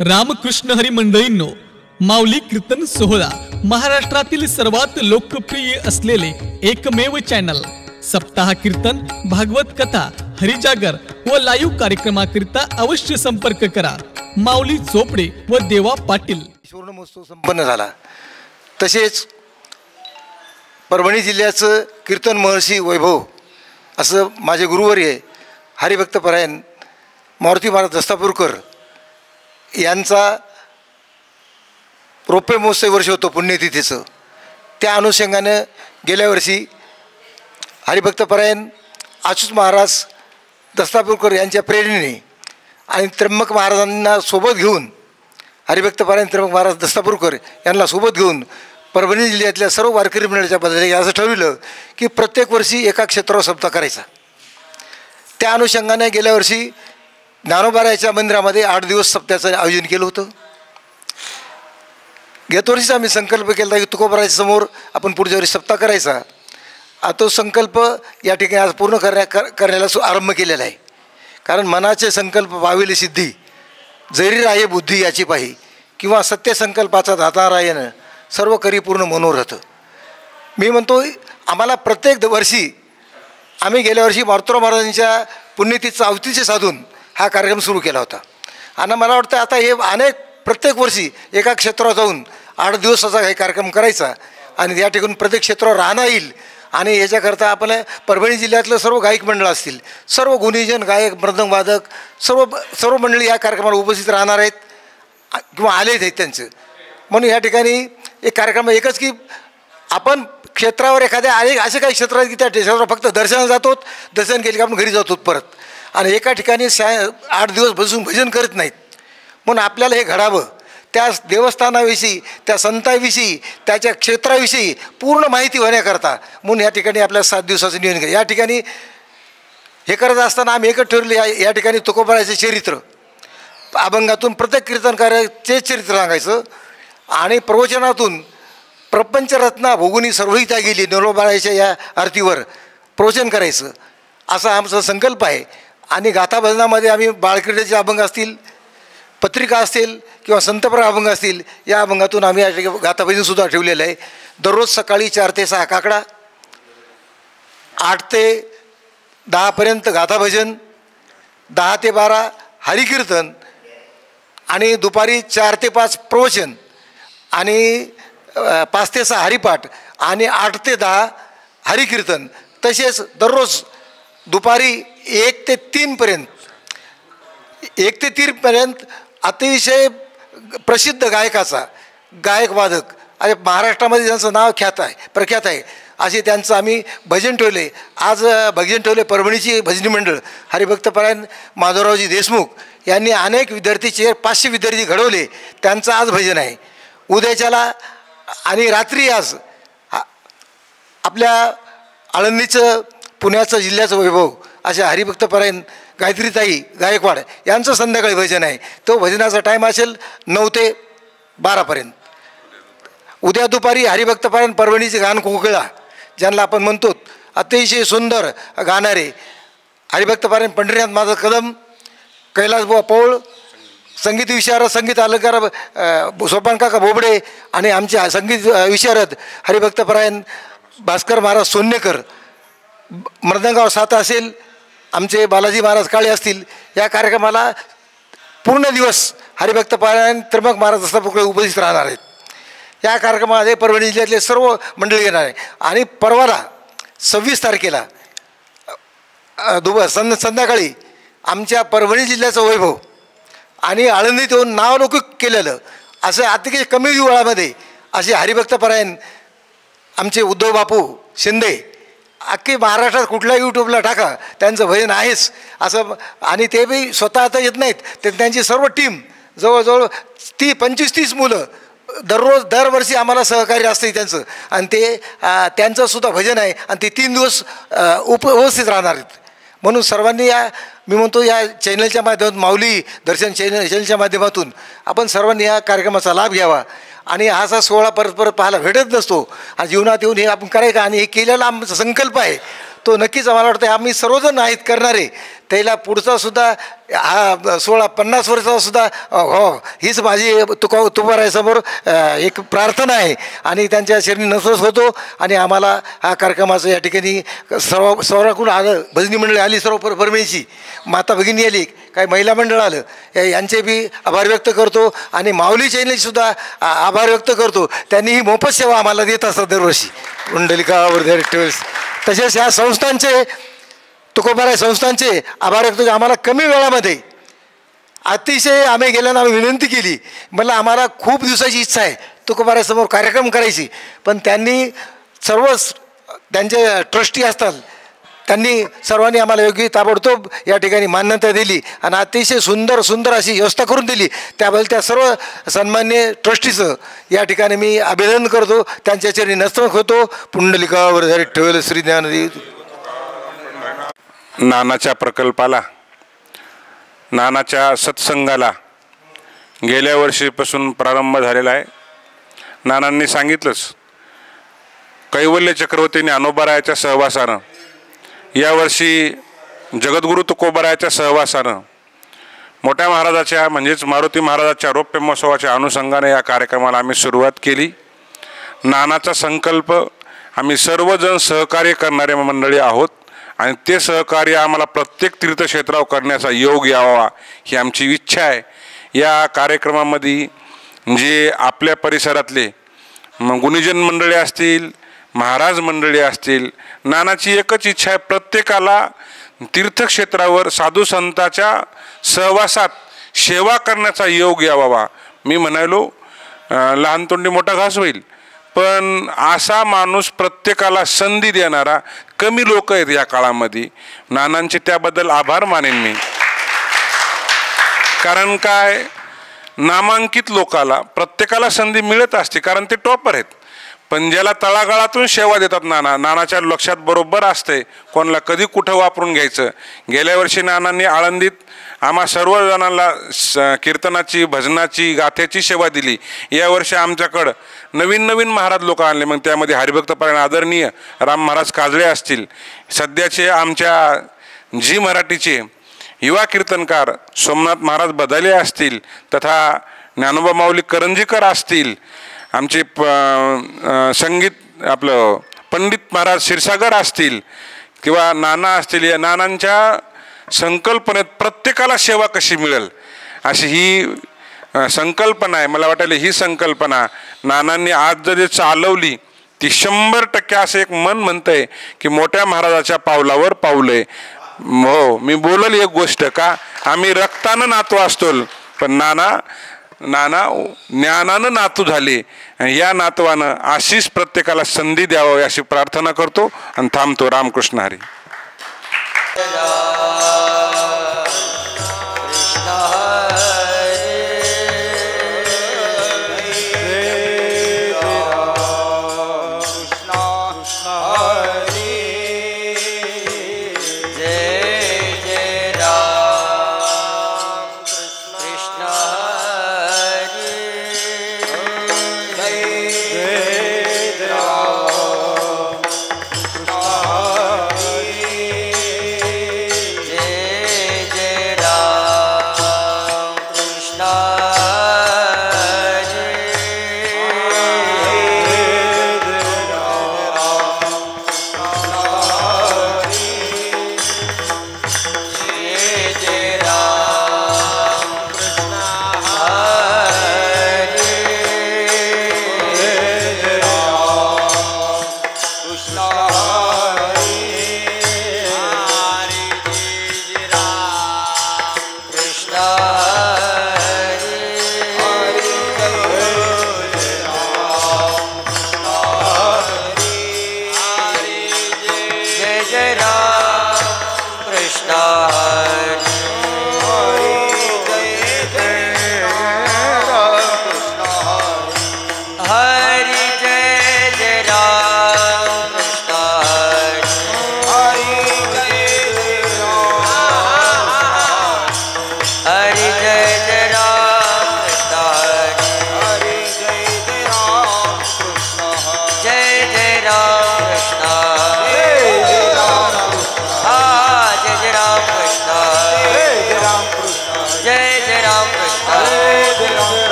रामकृष्ण हरी मंडळींनो, माऊली कीर्तन सोहळा महाराष्ट्रातील सर्वात लोकप्रिय असलेले एकमेव चॅनल सप्ताह कीर्तन, भागवत कथा, हरिजागर व लाईव्ह कार्यक्रमाकरिता अवश्य संपर्क करा. माऊली चोपडे व देवा पाटील. सुवर्ण महोत्सव संपन्न झाला. तसेच परभणी जिल्ह्याचं कीर्तन महर्षी वैभव असं माझे गुरुवर्य हरिभक्तपरायण मारुती महाराज दस्तापूरकर यांचा रौप्य महोत्सव वर्ष होतो पुण्यतिथीचं. त्या अनुषंगानं गेल्या वर्षी हरिभक्तपरायण अच्युत महाराज दस्तापूरकर यांच्या प्रेरणेने आणि त्र्यंबक महाराजांना सोबत घेऊन हरिभक्तपरायण त्र्यंबक महाराज दस्तापूरकर यांना सोबत घेऊन परभणी जिल्ह्यातल्या सर्व वारकरी मंडळाच्या पद्धतीने असं ठरविलं की प्रत्येक वर्षी एका क्षेत्रावर सप्ताह करायचा. त्या अनुषंगाने गेल्या वर्षी ज्ञानोबारायाच्या मंदिरामध्ये 8 दिवस सप्त्याचं आयोजन केलं होतं. गेल्या वर्षीच आम्ही संकल्प केला की तुकोबाराच्या समोर आपण पुढच्या वर्षी सप्ताह करायचा. तो संकल्प या ठिकाणी आज पूर्ण करण्याला आरंभ केलेला आहे. कारण मनाचे संकल्प पाविले सिद्धी, जरी राहे बुद्धी याची पाही, किंवा सत्यसंकल्पाचा दाता रायन सर्व करी पूर्ण मनोरथ. मी म्हणतो आम्हाला प्रत्येक वर्षी आम्ही गेल्या वर्षी मारुतीराव महाराजांच्या पुण्यतिथीचं अवतीचे साधून हा कार्यक्रम सुरू केला होता. आणि मला वाटतं आता हे प्रत्येक वर्षी एका क्षेत्रावर जाऊन 8 दिवसाचा हे कार्यक्रम करायचा आणि या ठिकाणी प्रत्येक क्षेत्रावर राहणं येईल. आणि याच्याकरता आपल्या परभणी जिल्ह्यातलं सर्व गायक मंडळ असतील, सर्व गुणीजन गायक, मृदंग वादक, सर्व मंडळी या कार्यक्रमाला उपस्थित राहणार आहेत किंवा आलेच आहेत त्यांचं. म्हणून या ठिकाणी एक कार्यक्रम एकच की आपण क्षेत्रावर एखाद्या असे काही क्षेत्र आहेत की त्या क्षेत्रावर फक्त दर्शनाला जातो, दर्शन केले की आपण घरी जातो परत, आणि एका ठिकाणी 8 दिवस बसून भजन करत नाहीत. म्हणून आपल्याला हे घडावं, त्या देवस्थानाविषयी, त्या संतांविषयी, त्याच्या क्षेत्राविषयी पूर्ण माहिती होण्याकरता म्हणून या ठिकाणी आपल्या 7 दिवसाचं नियोजन केलं. या ठिकाणी हे करत असताना आम्ही एकच ठरवले, या ठिकाणी तुकोबारायाचे चरित्र अभंगातून प्रत्येक कीर्तनकाराचे चरित्र सांगायचं आणि प्रवचनातून प्रपंचरत्ना भोगुनी सर्वही त्या गेली ज्ञानोबारायाच्या या आरतीवर प्रवचन करायचं असा आमचा संकल्प आहे. आणि गाथा भजनामध्ये आम्ही बाळक्रीडेचे अभंग असतील, पत्रिका असतील किंवा संतप्राय अभंग असतील, या अभंगातून आम्ही या ठिकाणी गाथा भजनसुद्धा ठेवलेलं आहे. दररोज सकाळी 4 ते 6 काकडा, 8 ते 10 गाथा भजन, 10 ते 12 हरिकीर्तन आणि दुपारी 4 ते 5 प्रवचन आणि 5 ते 6 हरिपाठ आणि 8 ते 10 हरिकीर्तन. तसेच दररोज दुपारी 1 ते 3 पर्यंत अतिशय प्रसिद्ध गायकाचा गायक वादक आणि महाराष्ट्रामध्ये ज्यांचं नाव प्रख्यात आहे असे त्यांचं आम्ही भजन ठेवले. आज भजन ठेवले परभणीची भजनी मंडळ हरिभक्तपरायण माधवरावजी देशमुख यांनी अनेक विद्यार्थी 500 विद्यार्थी घडवले. त्यांचं आज भजन आहे. उद्याच्याला आणि रात्री आज आपल्या आळंदीचं, पुण्याचं, जिल्ह्याचं वैभव अशा हरिभक्तपरायण गायत्रीताई गायकवाड यांचं संध्याकाळी भजन आहे. तो भजनाचा टाईम असेल 9 ते 12. उद्या दुपारी हरिभक्तपरायण परभणीचे गान कोकिळा ज्यांना आपण म्हणतो अतिशय सुंदर गाणारे हरिभक्तपरायण पंढरीनाथ माझा कदम, कैलासबुवा पौळ, संगीत विशारद, संगीत अलंकार सोपानकाका बोबडे आणि आमचे संगीत विशारद हरिभक्तपरायण भास्कर महाराज सोन्नेकर, मृदंगावर साथ असेल आमचे बालाजी महाराज काळे असतील. या कार्यक्रमाला पूर्ण दिवस हरिभक्तपरायण त्र्यंबक महाराज दस्तापूरकर उपस्थित राहणार आहेत. या कार्यक्रमामध्ये परभणी जिल्ह्यातले सर्व मंडळी येणार आहे. आणि परवाला 26 तारखेला संध्याकाळी आमच्या परभणी जिल्ह्याचं वैभव आणि आळंदीत येऊन नावलौकिक केलेलं असं अतिशय कमी वेळामध्ये असे हरिभक्तपरायण आमचे उद्धव बापू शिंदे अख्खी महाराष्ट्रात कुठल्या यूट्यूबला टाका त्यांचं भजन आहेच असं. आणि ते बी स्वतः आता येत नाहीत, ते त्यांची सर्व टीम जवळजवळ 25-30 मुलं दरवर्षी आम्हाला सहकार्य असते त्यांचं. आणि ते त्यांचंसुद्धा भजन आहे आणि ते 3 दिवस उपस्थित राहणार आहेत. म्हणून सर्वांनी मी म्हणतो या चॅनलच्या माध्यमातून, माऊली दर्शन चॅनलच्या माध्यमातून आपण सर्वांनी या कार्यक्रमाचा लाभ घ्यावा. आणि असा सोहळा परत पाहायला भेटत नसतो आणि जीवनात येऊन हे आपण करायचं. आणि हे केलेला आमचा संकल्प आहे तो नक्कीच आम्हाला वाटतं आम्ही सर्वजण आहेत करणारे त्याला पुढचा सुद्धा हा 50 वर्षाचा सुद्धा हो हीच माझी तुकारायासमोर एक प्रार्थना आहे आणि त्यांच्या शरीर नसरस होतो आणि आम्हाला हा कार्यक्रमाचं या ठिकाणी सर्वांकडून आलं भजनी मंडळी आली सर्व परमेची माता भगिनी आली काही महिला मंडळ आलं यांचे बी आभार व्यक्त करतो आणि माऊली चॅनलसुद्धा आभार व्यक्त करतो त्यांनी ही मोफत सेवा आम्हाला देत असतात दरवर्षी कुंडलिकावर ट्रॅव्हल्स तसेच ह्या संस्थांचे तुकोबाराय संस्थांचे आभार व्यक्त आम्हाला कमी वेळामध्ये अतिशय आम्ही गेल्यानं आम्ही विनंती केली मला आम्हाला खूप दिवसाची इच्छा आहे तुकोबारायसमोर कार्यक्रम करायची पण त्यांनी सर्व त्यांचे ट्रस्टी असतात त्यांनी सर्वांनी आम्हाला योग्य ताबडतोब या ठिकाणी मान्यता दिली आणि अतिशय सुंदर अशी व्यवस्था करून दिली त्याबद्दल त्या सर्व सन्मान्य ट्रस्टीचं या ठिकाणी मी अभिनंदन करतो त्यांच्या चरणी नतमस्तक होतो पुंडलिकावर ठेवलं श्री ज्ञानदेव नानाच्या प्रकल्पाला नानाच्या सत्संगाला गेल्या वर्षीपासून प्रारंभ झालेला आहे नानांनी सांगितलंच कैवल्य चक्रवर्ती ज्ञानोबारायाच्या सहवासानं यावर्षी जगद्गुरु तुकोबारायाच्या सहवासानं मोठ्या महाराजाच्या म्हणजेच मारुती महाराजाच्या रौप्य महोत्सवाच्या अनुषंगाने या कार्यक्रमाला आम्ही सुरुवात केली नानाचा संकल्प आम्ही सर्वजण सहकार्य करणारे मंडळी आहोत आणि ते सहकार्य आम्हाला प्रत्येक तीर्थक्षेत्रावर करण्याचा योग यावा ही आमची इच्छा आहे या कार्यक्रमामध्ये जे आपल्या परिसरातले गुणीजन मंडळी असतील महाराज मंडळी असतील नानाची एकच इच्छा आहे प्रत्येकाला तीर्थक्षेत्रावर साधू संतांच्या सहवासात सेवा करण्याचा योग यावा मी म्हणालो लहान तोंडी मोठा घास होईल पण असा माणूस प्रत्येकाला संधी देणारा कमी लोक आहेत या काळामध्ये नानांचे त्याबद्दल आभार मानेन मी कारण काय नामांकित लोकाला प्रत्येकाला संधी मिळत असते कारण ते टॉपर आहेत पण ज्याला तळागाळातून सेवा देतात नानाच्या लक्षात बरोबर असते कोणाला कधी कुठं वापरून घ्यायचं गेल्या वर्षी नानांनी आळंदीत आम्हा सर्वजणांना कीर्तनाची भजनाची गाथेची सेवा दिली यावर्षी आमच्याकडं नवीन महाराज लोक आणले मग त्यामध्ये हरिभक्तपरायण आदरणीय राम महाराज काजळे असतील सध्याचे आमच्या जी मराठीचे युवा कीर्तनकार सोमनाथ महाराज बदाले असतील तथा ज्ञानोबा माऊली करंजीकर असतील आमचे संगीत आपलं पंडित महाराज क्षीरसागर असतील किंवा नाना असतील या नानांच्या संकल्पनेत प्रत्येकाला सेवा कशी मिळेल अशी ही संकल्पना आहे मला वाटायला ही संकल्पना नानांनी आज जर चालवली ती 100% असं एक मन म्हणतंय की मोठ्या महाराजाच्या पावलावर पावले हो मी बोलल एक गोष्ट का आम्ही रक्तानं नातू असतो पण नाना ज्ञानानं नातू झाले या नातवानं अशीच प्रत्येकाला संधी द्यावी अशी प्रार्थना करतो आणि थांबतो रामकृष्ण हरी जय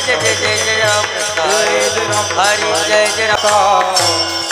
जय जय जय जय राम हरि जय जय राम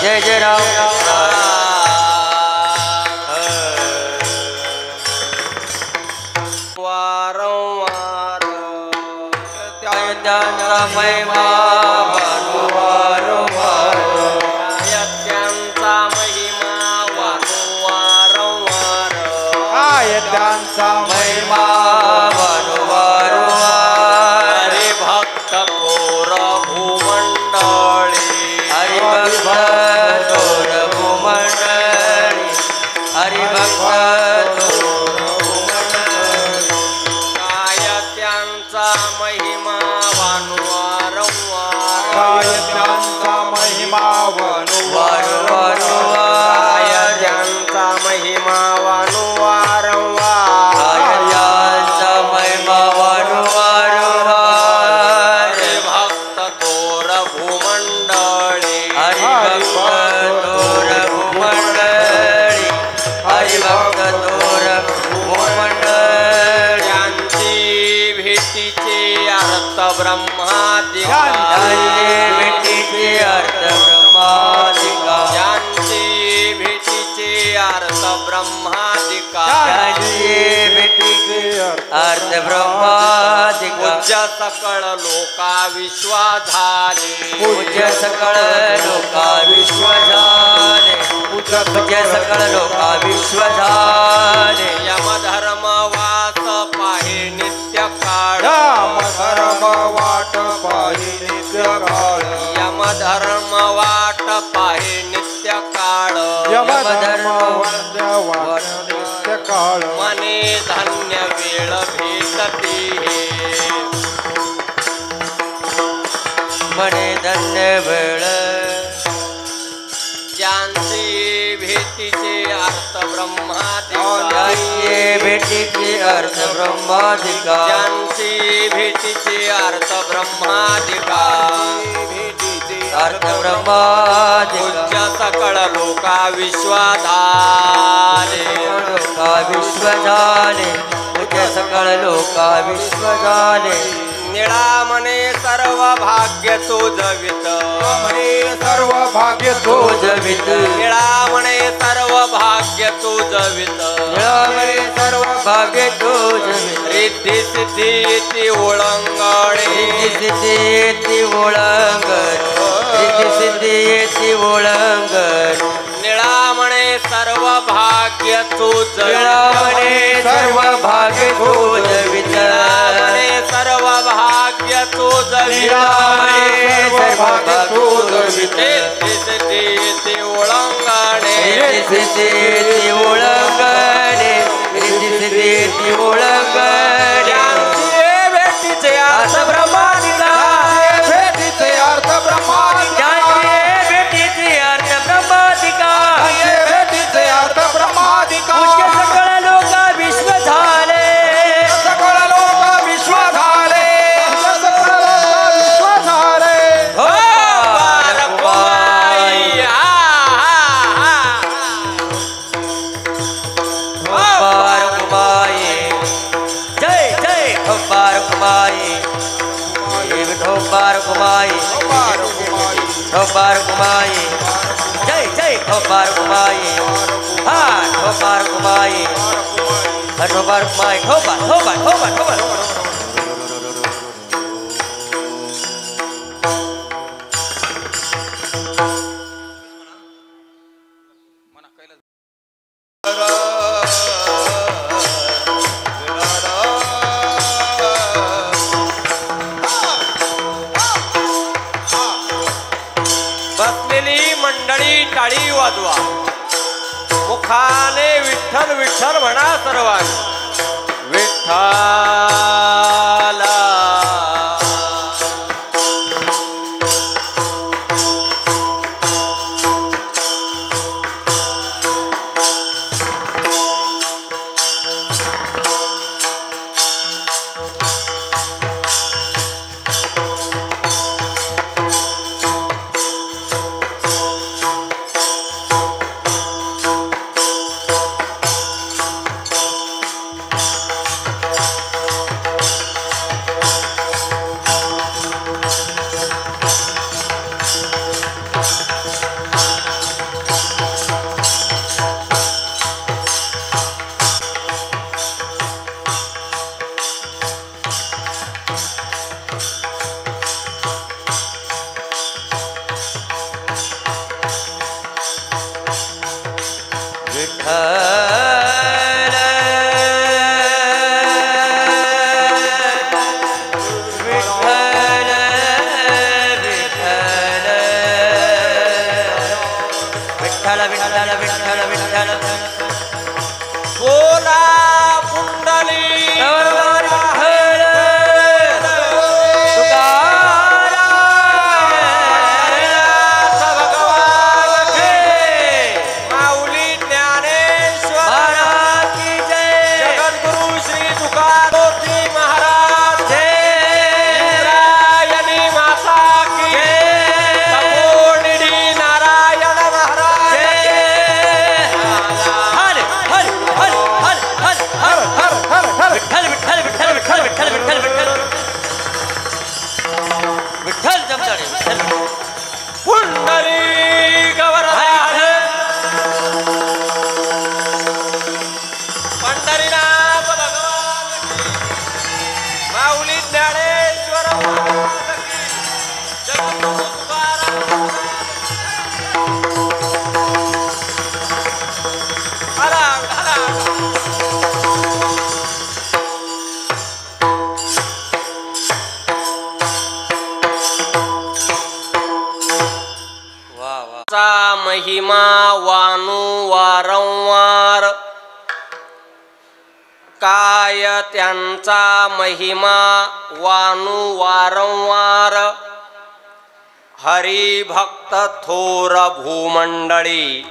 जय जय राम वारंवार त्यांचा महिमा वारंवार त्यांचा महिमा वारंवार त्यांचा महिमा वारंवार हरे भक्त कोर भूमंडळी हरिभक्त तोर भूमंडळी हरिभक्त तोर भूमंडळी काय त्यांचा महिमा वारंवार काय त्यांचा महिमा वारंवार काय त्यांचा महिमा वारंवार काय त्यांचा महिमा वारंवार हरिभक्त तोर भूमंडळी हरिभक्त तोर भूमंडळी हरिभक्त तोर भूमंडळी यांची भेटीचे अर्थ ब्रह्मादिका भेटीचे अर्थ ब्रह्मादिका यांची भेटीचे अर्थ ब्रह्मादिका यांची भेटीचे अर्थ अर्थ ब्रह्मादिका पूज्य सकळ लोका विश्वा झाले पूज्य सकळ लोका विश्व झाले पूज्य सकळ लोका विश्व झाले यमधर्म वास पाहे नित्य काळ धर्म वाट पाहि नित्य काळ यमधर्म वाट पाहे नित्य काळ यमधर्म वाट नित्य काळ मने धन्य वेळ भेटती मने धन्य वेळ ज्यांची भेटीचे अर्थ ब्रह्मादिका ज्यांची भेटीची अर्थ ब्रह्मादिका ज्यांची भेटीचे अर्थ ब्रह्मादिका अर्थ ब्रह्मादिका पूज्य सकळ लोका विश्वाधारे लोका विश्व झाले पूज्य सकळ लोका विश्व झाले निळा मने सर्व भाग्य तुझवित सर्व भाग्य तुझवित निळा मने सर्व भाग्य तुझवित निळामणे सर्व भाग्य तुझवित रिद्धी सिद्धी ती ओळंगणे सिद्धी येती ओळंगण सिद्धी येती ओळंगण निळा मने सर्व भाग्य तुझवित निळामणे सर्व भाग्य तुझवित निळामणे सर्व भाग्य तुझवित निळामणे सर्व भाग्य तुझवित रिद्धी सिद्धी ती ओळंगणे सिद्धी येती ओळंगणे सिद्धी येती ओळंगणे ज्यांची भेटीचे अर्थ ब्रह्मादिका भेटीचे अर्थ ब्रह्मादिका भेटीचे अर्थ ब्रह्मादिका भेटीचे अर्थ ब्रह्मादिका पूज्य सकळ लोका विश्व झाले सकळ लोक विश्व झाले सकळ लोक विश्व झाले हो बारकुमाई बारकुमाई जय जय बारकुमाई बारकुमाई बारकुमाई जय जय बारकुमाई हा बारकुमाई बारकुमाई ठोबा बसलेली मंडळी टाळी वाजवा मुखाने विठ्ठल विठ्ठल म्हणा सर्वांनी विठ्ठला बोला कुंडली माऊली ज्ञानेश्वर जगद्गुरु श्री तुकाराम महाराज इंद्रायणी माता की तपोनिधी नारायण महाराज महिमा वानु वारंवार काय त्यांचा महिमा वानु वारंवार हरी भक्त थोर भूमंडळी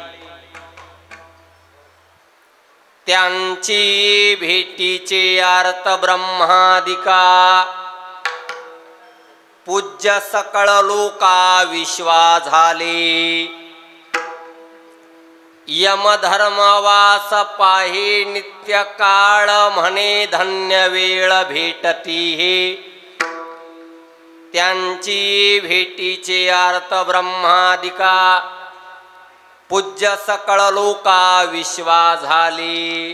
त्यांची भेटीचे अर्थ ब्रह्मादिका पूज्य सकळ लोका विश्वा झाले यमधर्मवास पाहे नित्य काळ म्हणे धन्य वेळ भेटती हे त्यांची भेटीचे अर्थ ब्रह्मादिका पूज्य सकळ लोका विश्वा झाली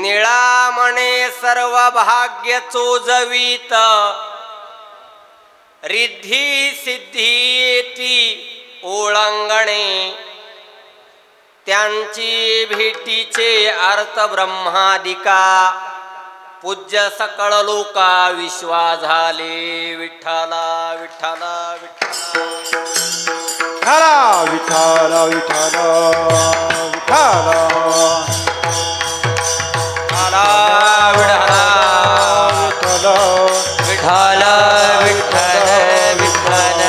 निळा म्हणे सर्व भाग्य चोजवीत रिद्धी सिद्धी ती ओळंगणे त्यांची भेटीचे अर्थ ब्रह्मादिका पूज्य सकळ लोका विश्वा झाले विठ्ठला विठ्ठला विठ्ठला विठ्ठला विठ्ठला विठ्ठल विठ्ठल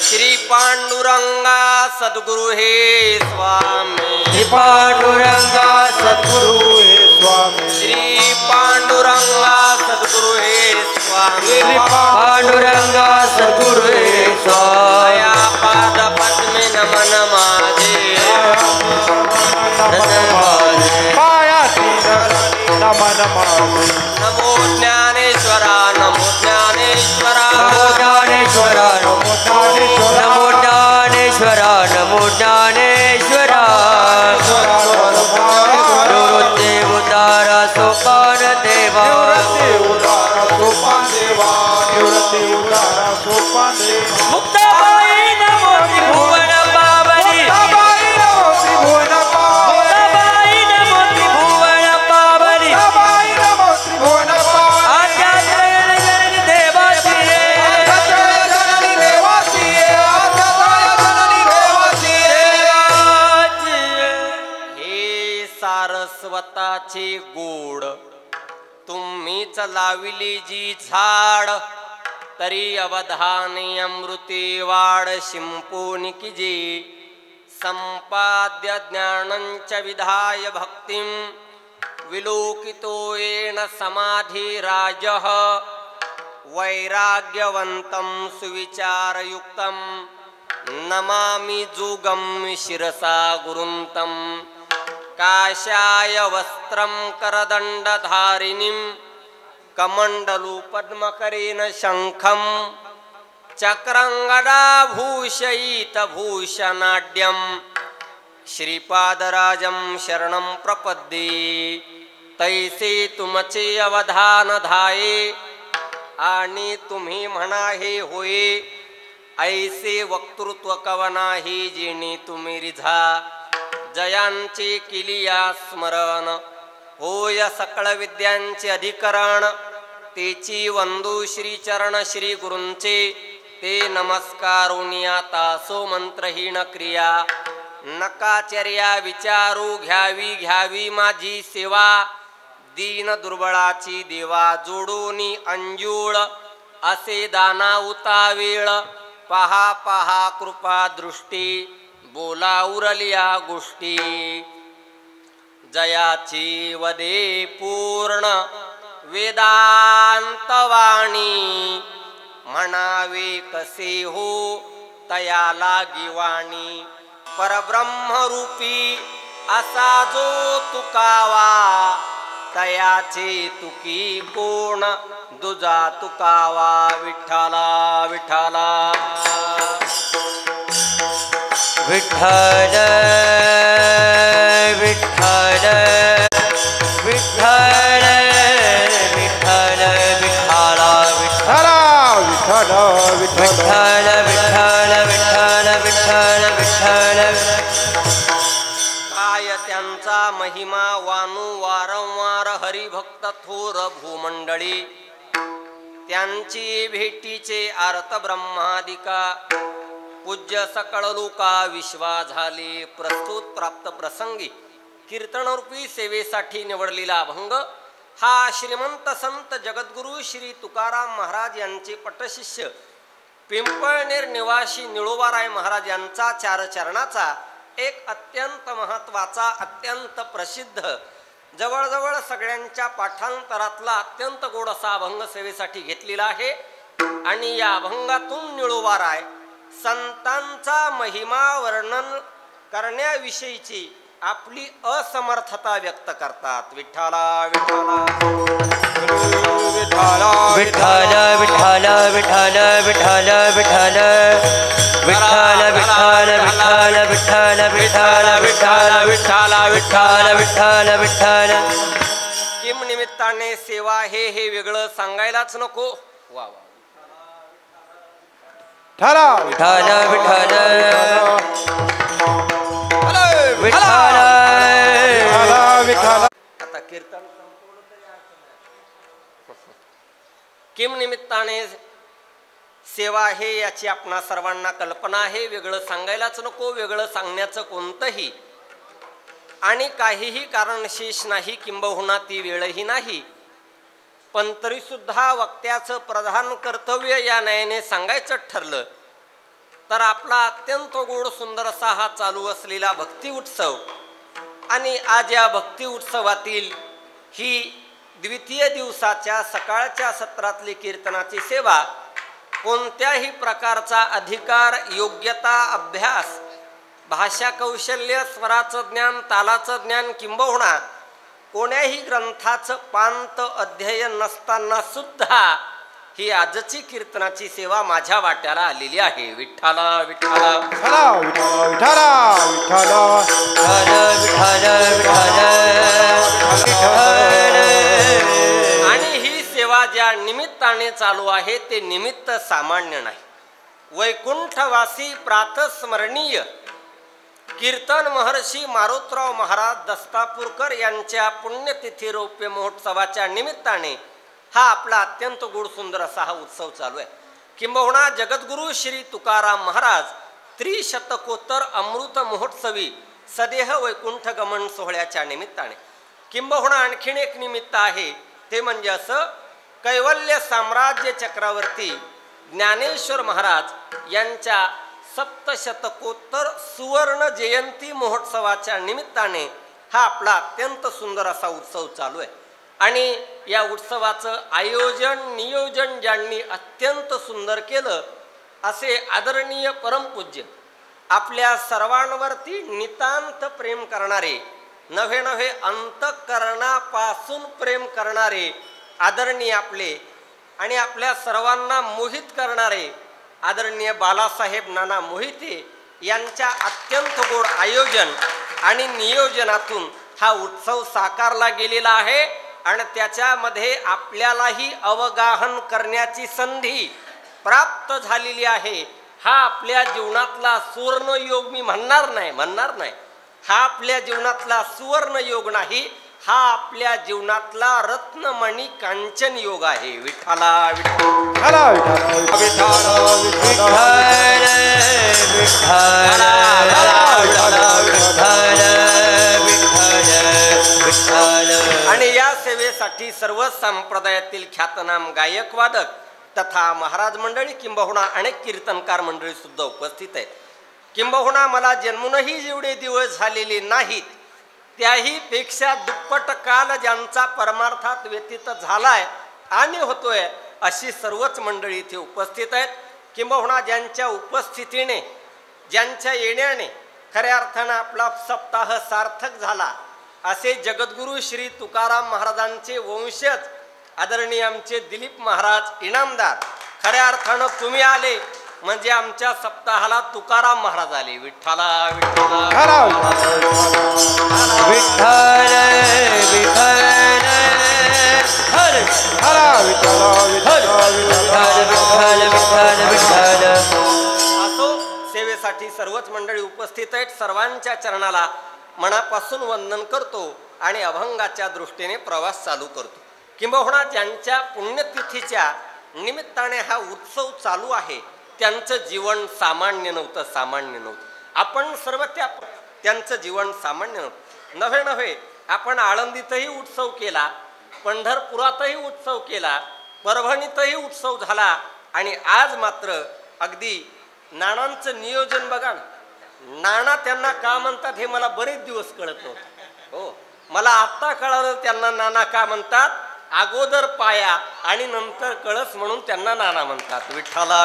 श्री पांडुरंगा सद्गुरु हे स्वामी श्री पांडुरंगा सद्गुरु हे स्वामी श्री पांडुरंगा सद्गुरु हे स्वामी श्री पांडुरंगा सद्गुरु हे स्वामी या पाद पद्मे नमन माझे पायाती नमन माझे नमो ज्ञानेश्वरा नमो ज्ञानेश्वरा नमो ज्ञानेश्वरा नमो ज्ञानेश्वरा नमो ज्ञानेश्वरा निवृत्ती उदारा सोपान देवा मुक्ताबाई नमो त्रिभुवन पावनी मुक्ताबाई नमो त्रिभुवन पावनी आद्यात्रेय जननी देवाची हे सारस्वताचे गोड तुम्हीच लाविली जी झाड तरी अवधाने अमृते वाड शिंपून की संपाद्य ज्ञानंच विधाय भक्तिं विलोकितो येन समाधि राजः वैराग्यवन्तं सुविचारयुक्तं नमामि जुगं शिरसा गुरुं तं काशाय वस्त्रं करदण्डधारिणीं कमण्डलु पद्मकरेण शङ्खं चक्रङ्गदाभूषयित भूषणाढ्यं श्रीपादराजं शरणं प्रपद्ये तैसे तुमचे अवधान धाये आणि तुम्ही म्हणा हे होये ऐसे वक्तृत्व कवना ही जेणे तुम्ही रिझा जयांचे किलिया स्मरण होय सकळ विद्यांचे अधिकरण तेची वंदू श्री चरण श्री गुरूंचे ते नमस्कारुनी आता सो मंत्रहीन क्रिया नकाचर्या विचारू घ्यावी घ्यावी माझी सेवा दीन दुर्बळाची देवा जोडूनी अंजूळ असे दाना उतावेळ पहा पहा कृपा दृष्टी बोला उरलिया गोष्टी जयाची वदे पूर्ण वेदांत वाणी म्हणावे कसे हो तया लागी वाणी परब्रह्मरूपी असा जो तुकावा तयाचे तुकी कोण दुजा तुकावा विठ्ठला विठ्ठला विठ्ठल विठ्ठल विठ्ठल विठ्ठल विठ्ठला विठ्ठल विठ्ठल विठ्ठल विठ्ठल विठ्ठल विठ्ठल काय काय त्यांचा महिमा वानू वारंवार हरिभक्त थोर भूमंडळी त्यांची भेटीचे आर्त ब्रह्मादिका पूज्य सकळ लोका विश्वा झाले प्रस्तुत प्राप्त प्रसंगी कीर्तनरूपी सेवेसाठी निवडलेला अभंग हा श्रीमंत संत जगद्गुरु श्री तुकाराम महाराज यांचे पटशिष्य पिंपळनेर निवासी निळोबाराय महाराज यांचा चार चरणाचा एक अत्यंत महत्वाचा अत्यंत प्रसिद्ध जवळजवळ सगळ्यांच्या पाठांतरातला अत्यंत गोड असा अभंग सेवेसाठी घेतलेला आहे. आणि या अभंगातून निळोबाराय संतांचा महिमा वर्णन करण्याविषयीची आपली असमर्थता व्यक्त करतात. विठ्ठला विठ्ठला विठ्ठल विठ्ठल विठ्ठल विठ्ठल विठ्ठल विठ्ठल विठ्ठल विठ्ठल विठ्ठल विठ्ठल विठ्ठल विठ्ठल विठ्ठल विठ्ठल. किम निमित्ताने सेवा हे वेगळं सांगायलाच नको. वा वा. विठ्ठल विठ्ठल विठ्ठल विठ्ठल. आता कीर्तन किम निमित्ताने सेवा आहे याची आपणा सर्वांना कल्पना आहे. वेगळं सांगायलाच नको. वेगळं सांगण्याचं कोणतंही आणि काहीही कारणशेष नाही किंबहुना ती वेळही नाही. पण तरी सुद्धा वक्त्याचं प्रधान कर्तव्य या न्यायाने सांगायचं ठरलं तर आपला अत्यंत गोड सुंदर असा हा चालू असलेला भक्ती उत्सव आणि आज या भक्ती उत्सवातील ही द्वितीय दिवसाच्या सकाळच्या सत्रातली कीर्तनाची सेवा कोणत्याही प्रकारचा अधिकार योग्यता अभ्यास भाषा कौशल्य स्वराचं ज्ञान तालाचं ज्ञान किंबहुना कोण्याही ग्रंथाचं पांत अध्ययन नसताना सुद्धा ही आजची कीर्तनाची सेवा माझ्या वाट्याला आलेली आहे. विठ्ठला विठ्ठला विठ्ठल आणि ही सेवा ज्या निमित्ताने चालू आहे ते निमित्त सामान्य नाही. वैकुंठवासी प्रातस्मरणीय कीर्तन महर्षी मारुतराव महाराज दस्तापूरकर यांच्या पुण्यतिथी रौप्य महोत्सवाच्या निमित्ताने हा आपला अत्यंत गोड सुंदर असा हा उत्सव चालू आहे. किंबहुना जगद्गुरु श्री तुकाराम महाराज त्रिशतकोत्तर अमृत महोत्सवी सदेह वैकुंठ गमन सोहळ्याच्या निमित्ताने किंबहुना आणखीन एक निमित्त आहे. ते म्हणजे असं कैवल्य साम्राज्य चक्रवर्ती ज्ञानेश्वर महाराज यांच्या सप्तशतकोत्तर सुवर्ण जयंती महोत्सवाच्या निमित्ताने हा आपला अत्यंत सुंदर असा उत्सव चालू आहे. आणि या उत्सवाचं आयोजन नियोजन ज्यांनी अत्यंत सुंदर केलं असे आदरणीय परमपूज्य आपल्या सर्वांवरती नितांत प्रेम करणारे नव्हे नव्हे अंतःकरणापासून प्रेम करणारे आदरणीय आपले आणि आपल्या सर्वांना मोहित करणारे आदरणीय बालासाहेब नाना मोहिते यांच्या अत्यंत गोड आयोजन आणि नियोजनातून हा उत्सव साकारला गेलेला आहे. आणि त्याच्यामध्ये आपल्यालाही अवगाहन करण्याची संधी प्राप्त झालेली आहे. हा आपल्या जीवनातला सुवर्ण योग मी म्हणणार नाही. हा आपल्या जीवनातला सुवर्ण योग नाही, हा आपल्या जीवनातला रत्नमणी कांचन योग आहे. विठ्ठला विठ्ठला आणि या सेवेसाठी सर्व संप्रदायातील ख्यातनाम गायक वादक तथा महाराज मंडळी किंबहुना अनेक कीर्तनकार मंडळी सुद्धा उपस्थित आहेत. किंबहुना मला जन्मूनही जेवढे दिवस झालेले नाहीत त्याही पेक्षा दुप्पट काल ज्यांचा परमार्थात व्यतीत झालाय आणि होतोय अशी सर्वच मंडळी इथे उपस्थित आहेत. किंबहुना ज्यांच्या उपस्थितीने ज्यांच्या येण्याने खऱ्या अर्थानं आपला सप्ताह सार्थक झाला असे जगद्गुरु श्री तुकाराम महाराजांचे वंशज आदरणीय आमचे दिलीप महाराज इनामदार, खऱ्या अर्थानं तुम्ही आले म्हणजे आमच्या सप्ताहाला तुकाराम महाराज आले. विठ्ठला विठ्ठला असो सेवेसाठी सर्वच मंडळी उपस्थित आहेत. सर्वांच्या चरणाला मनापासून वंदन करतो आणि अभंगाच्या दृष्टीने प्रवास चालू करतो. किंबहुना ज्यांच्या पुण्यतिथीच्या निमित्ताने हा उत्सव चालू आहे त्यांचं जीवन सामान्य नव्हतं. आपण सर्व त्यांचं जीवन सामान्य नव्हतं. नव्हे आपण आळंदीतही उत्सव केला, पंढरपुरातही उत्सव केला, परभणीतही उत्सव झाला आणि आज मात्र अगदी नानांचं नियोजन बघा. नाना त्यांना का म्हणतात हे मला बरेच दिवस कळत नव्हतं. हो, मला आत्ता कळालं त्यांना नाना का म्हणतात. अगोदर पाया आणि नंतर कळस म्हणून त्यांना नाना म्हणतात. विठ्ठला विठ्ठला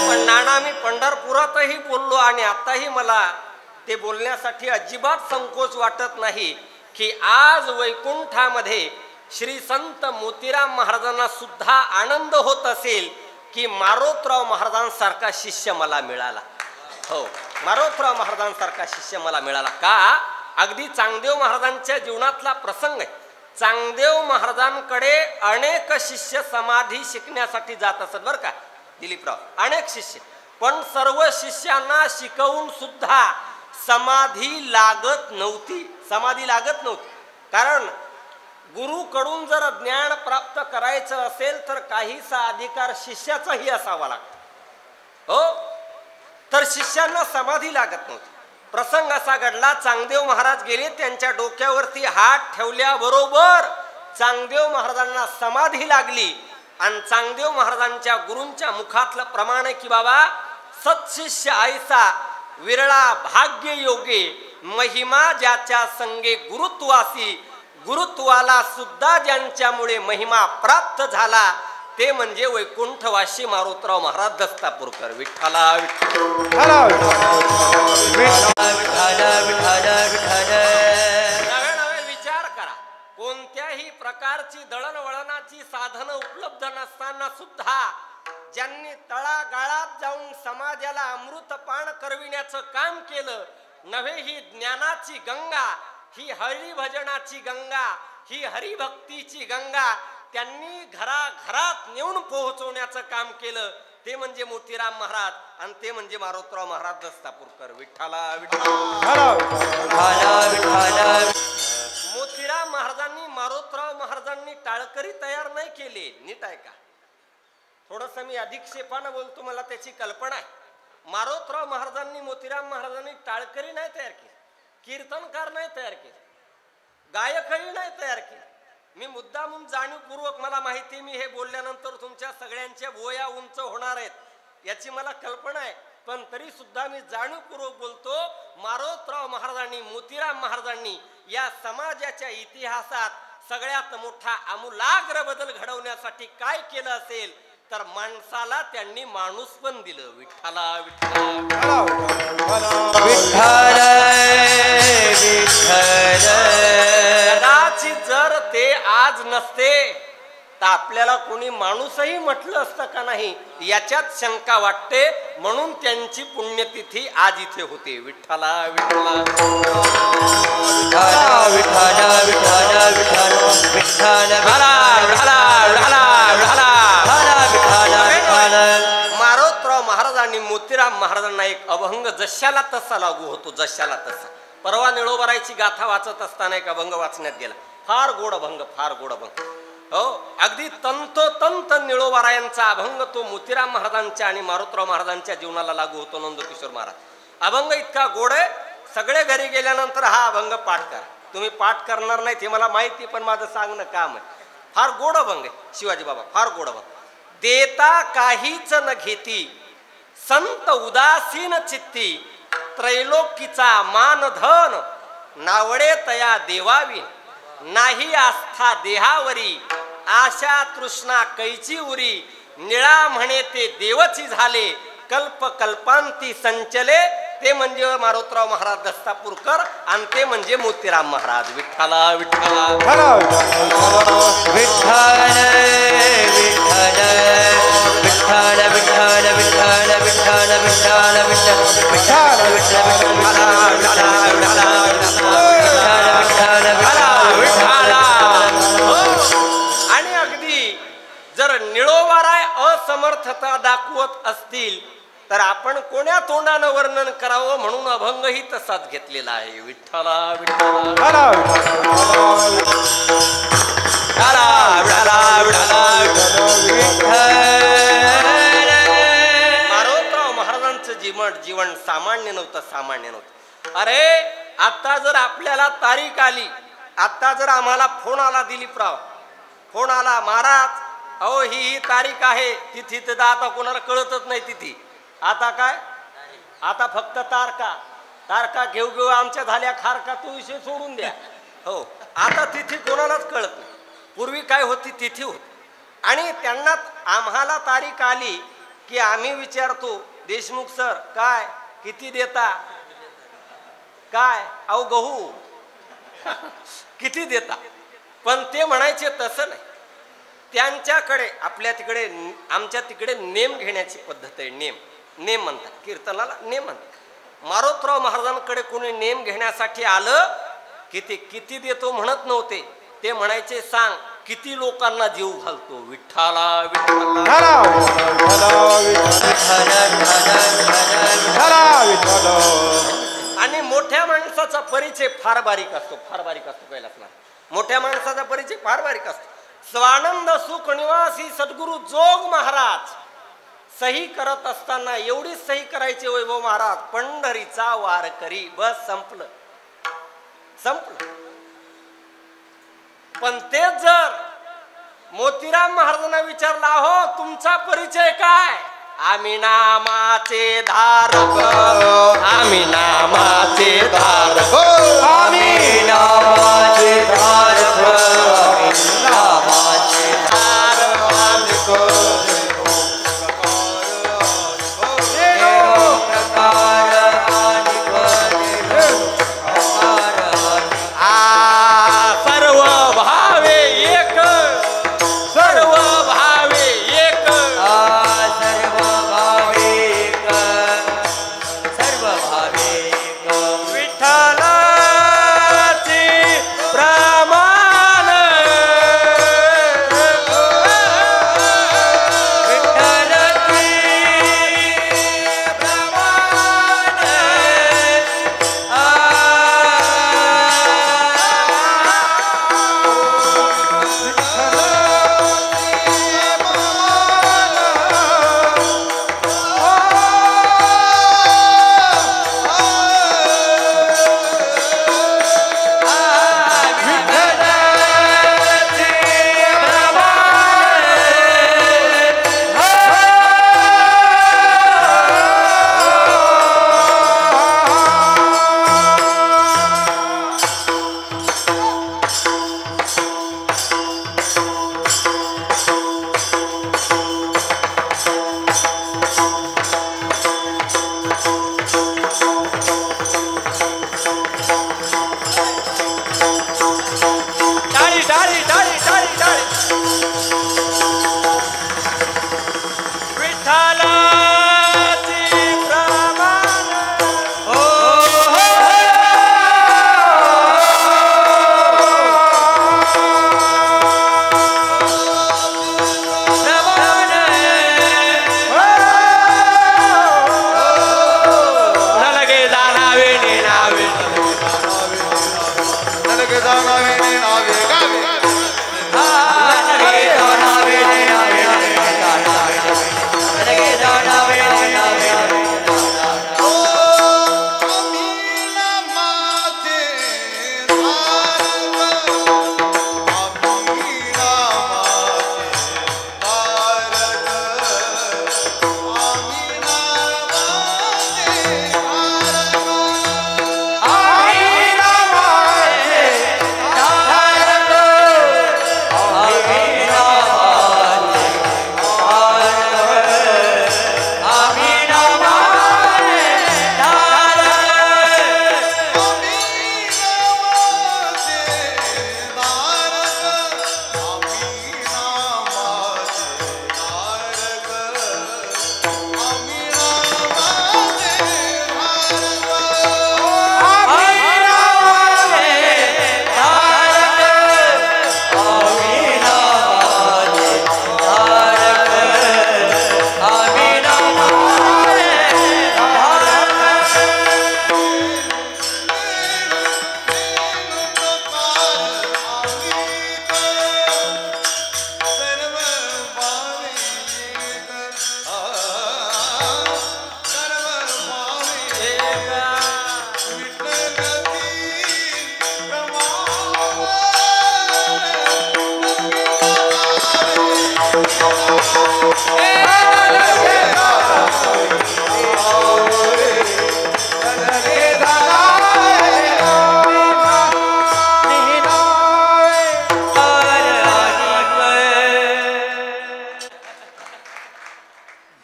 पण नाना मी पंढरपुरातही बोललो आणि आताही मला ते बोलण्यासाठी अजिबात संकोच वाटत नाही की आज वैकुंठामध्ये श्री संत मोतीराम महाराजांना सुद्धा आनंद होत असेल की मारोतराव महाराजांसारखा शिष्य मला मिळाला. हो, मारोतराव महाराजांसारखा शिष्य मला मिळाला. का? अगदी चांगदेव महाराजांच्या जीवनातला प्रसंग आहे. चांगदेव महाराजांकडे अनेक शिष्य समाधी शिकण्यासाठी जात असत बरं का दिलीपराव, अनेक शिष्य. पण सर्व शिष्यांना शिकवून सुद्धा समाधी लागत नव्हती. कारण गुरुकडून जर ज्ञान प्राप्त करायचं असेल तर काहीसा अधिकार शिष्याचाही असावा लागतो. हो, तर शिष्यांना समाधी लागत नव्हती. प्रसंग असा घडला, चांगदेव महाराज गेले, त्यांच्या डोक्यावरती हात ठेवल्याबरोबर चांगदेव महाराजांना समाधी लागली आणि चांगदेव महाराजांच्या गुरूंच्या मुखातलं प्रमाण आहे की बाबा सत्शिष्य ऐसा विरळा भाग्य योगे महिमा ज्याच्या संगे गुरुत्वासी, गुरुत्वाला सुद्धा ज्यांच्यामुळे महिमा प्राप्त झाला ते म्हणजे वैकुंठवासी मारोतराव महाराज दस्तापूरकर. विठ्ठला नवे विचार करा. कोणत्याही प्रकारची दळणवळणाची साधनं उपलब्ध नसताना सुद्धा ज्यांनी तळागाळात जाऊन समाजाला अमृतपान करविण्याचं काम केलं. नव्हे ही ज्ञानाची गंगा, ही हरिभजनाची गंगा, ही हरिभक्तीची गंगा त्यांनी घराघरात नेऊन पोहोचवण्याचं काम केलं ते म्हणजे मोतीराम महाराज आणि ते म्हणजे मारोतराव महाराज दस्तापूरकर. विठ्ठला मोतीराम महाराजांनी मारोतराव महाराजांनी टाळकरी तयार नाही केले. नीट आहे का? थोडस मी अधिक्षेपानं बोलतो, मला त्याची कल्पना आहे. मारोतराव महाराजांनी मोतीराम महाराजांनी टाळकरी नाही तयार केली, कीर्तनकार नाही तयार केले, गायकही नाही तयार केले. मी मुद्दामून जाणीवपूर्वक, मला माहिती मी हे बोलल्यानंतर तुमच्या सगळ्यांच्या भुवया उंच होणार आहेत याची मला कल्पना आहे, पण तरी सुद्धा मी जाणीवपूर्वक बोलतो. मारोतराव महाराजांनी, मोतीराम महाराजांनी या समाजाच्या इतिहासात सगळ्यात मोठा आमूलाग्र बदल घडवण्यासाठी काय केलं असेल तर माणसाला त्यांनी माणूस पण दिलं. विठ्ठला विठ्ठला कदाचित जर ते आज नसते तर आपल्याला कोणी माणूसही म्हटलं असतं का नाही याच्यात शंका वाटते. म्हणून त्यांची पुण्यतिथी आज इथे होते. विठ्ठला विठ्ठला मारोतराव महाराज आणि मोतीराम महाराजांना एक अभंग जशाला तसा लागू होतो, जशाला तसा. परवा निळोबारायची गाथा वाचत असताना एक अभंग वाचण्यात गेला. फार गोड अभंग, फार गोड अभंग. हो, अगदी तंतोतंत निळोबारायांचा अभंग तो मोतीराम महाराजांच्या आणि मारोतराव महाराजांच्या जीवनाला लागू होतो. नंदकिशोर महाराज अभंग इतका गोड आहे, सगळे घरी गेल्यानंतर हा अभंग पाठ करा. तुम्ही पाठ करणार नाही ते मला माहिती, पण माझं सांगणं काम आहे. फार गोड अभंग आहे शिवाजी बाबा, फार गोड अभंग. देता काहीच न घेती संत उदासीन चित्ती, त्रैलोकीचा मानधन नावडे तया देवावी, नाही आस्था देहावरी आशा तृष्णा कैची उरी, निळा म्हणे ते देवची झाले कल्प कल्पांती संचले. ते म्हणजे मारोतराव महाराज दस्तापूरकर आणि ते म्हणजे मोतीराम महाराज. विठ्ठला विठ्ठला विठ्ठल विठ्ठल विठ्ठल विठ्ठल विठ्ठल विठ्ठल विठ्ठल. आणि अगदी जर निळोबाराय समर्थता दाखवत असतील तर आपण कोण्या तोंडानं वर्णन करावं, म्हणून अभंगही तसाच घेतलेला आहे. विठ्ठला विठ्ठला मारोतराव महाराजांचं जीवन सामान्य नव्हतं, सामान्य नव्हतं. अरे आता जर आपल्याला तारीख आली, आता जर आम्हाला फोन आला, दिलीपराव फोन आला, महाराज अहो ही तारीख आहे, तिथी तर आता कोणाला कळतच नाही तिथी. आता काय, आता फक्त तारका घेऊ घेऊ आमच्या झाल्या खारका, तो विषय सोडून द्या. हो आता तिथी कोणालाच कळत नाही. पूर्वी काय होती, तिथी होती. आणि त्यांना आम्हाला तारीख आली की आम्ही विचारतो, देशमुख सर काय किती देता, काय अहो गहू किती देता. पण ते म्हणायचे तसं नाही. त्यांच्याकडे आपल्या तिकडे आमच्या तिकडे नेम घेण्याची पद्धत आहे. नेम म्हणतात, कीर्तनाला नेम म्हणतात. मारोतराव महाराजांकडे कोणी नेम घेण्यासाठी आलं की ते किती देतो म्हणत नव्हते, ते म्हणायचे सांग किती लोकांना जीव घालतो. विठ्ठला आणि मोठ्या माणसाचा परिचय फार बारीक असतो, फार बारीक असतो. कैलासला मोठ्या माणसाचा परिचय फार बारीक असतो. स्वानंद सुख निवासी सद्गुरु जोग महाराज सही करत असताना एवढीच सही करायची, वैभव महाराज पंढरीचा वार करी, बस संपलं. पण ते जर मोतीराम महाराजांना विचारला, हो तुमचा परिचय काय, आम्ही नामाचे धारक, आम्ही नामाचे धारक, आम्ही नामाचे धारक, नामाचे धारक.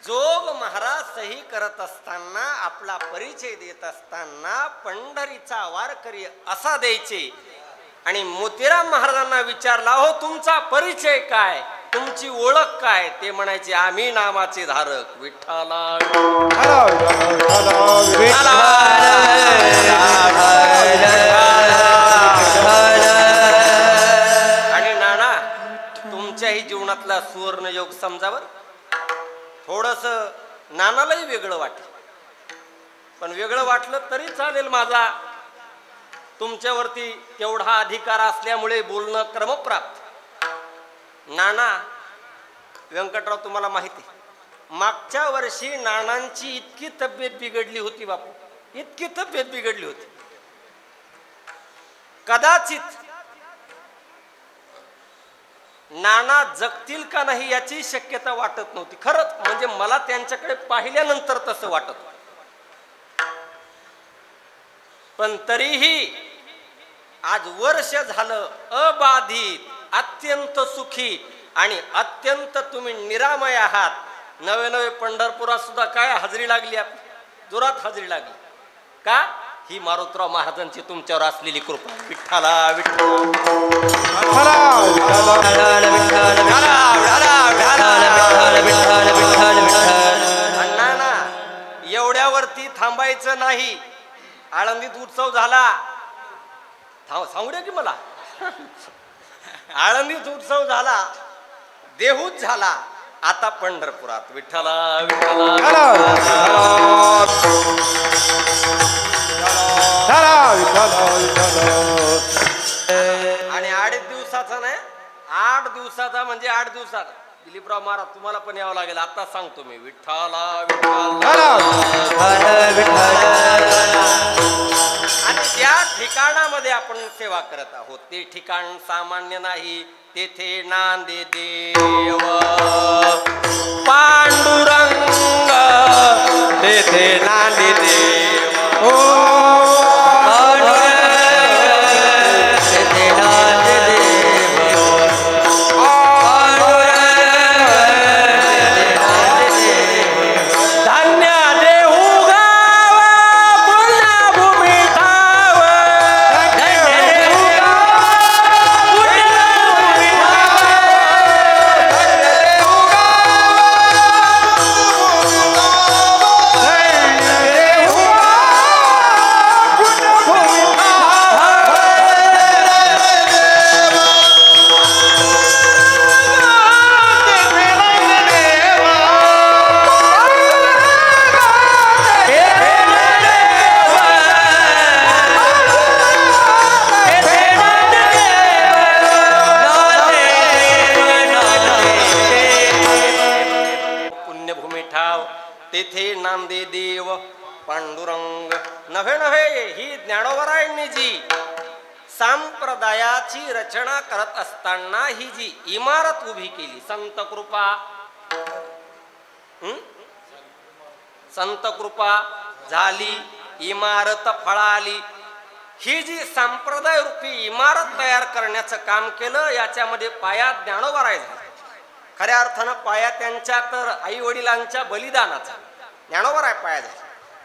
जोग महाराज सही करत असताना आपला परिचय देत असताना पंढरीचा वारकरी असा द्यायचे आणि मोतीराम महाराजांना विचारला हो तुमचा परिचय काय तुमची ओळख काय ते म्हणायचे आम्ही नामाचे धारक विठ्ठला आणि नाना तुमच्याही जीवनातला सुवर्ण योग समजावर थोडस नानालाही वेगळं वाटलं पण वेगळं वाटलं तरी चालेल माझा तुमच्यावरती तेवढा अधिकार असल्यामुळे बोलणं क्रमप्राप्त नाना व्यंकटराव तुम्हाला माहिती मागच्या वर्षी नानांची इतकी तब्येत बिघडली होती बापू इतकी तब्येत बिघडली होती कदाचित नाना जगतील का नाही याची शक्यता वाटत नव्हती खरंच म्हणजे मला त्यांच्याकडे पाहिल्यानंतर तसं वाटत पण तरीही आज वर्ष झालं अबाधित अत्यंत सुखी आणि अत्यंत तुम्ही निरामय आहात नवे नवे पंढरपुरात सुद्धा काय हजेरी लागली जोरात हजेरी लागली का ही मारुतराव महाराजांची तुमच्यावर असलेली कृपा विठ्ठला अण्णा एवढ्यावरती थांबायचं नाही आळंदीत उत्सव झाला सांगू द्या की मला आळंदीत उत्सव झाला देहूत झाला आता पंढरपुरात विठ्ठला आणि 8 दिवसाचा नाही 8 दिवसाचा म्हणजे 8 दिवसात दिलीपराव महाराज तुम्हाला पण यावं लागेल आता सांगतो मी विठ्ठला आणि ज्या ठिकाणामध्ये आपण सेवा करत आहोत ते ठिकाण सामान्य नाही तेथे नांदे देव पांडुरंग तेथे नांदे देव तेथे नांदे देव पांडुरंग नव्हे नव्हे ही ज्ञानोबरायांनी जी संप्रदायाची रचना करत असताना ही जी इमारत उभी केली संत कृपा झाली इमारत फळाली ही जी संप्रदाय रूपी इमारत तयार करण्याचं काम केलं याच्यामध्ये पाया ज्ञानोबराय झाला खऱ्या अर्थानं पाया त्यांच्या तर आई वडिलांच्या बलिदानाचा ज्ञानोबराय पाया झाला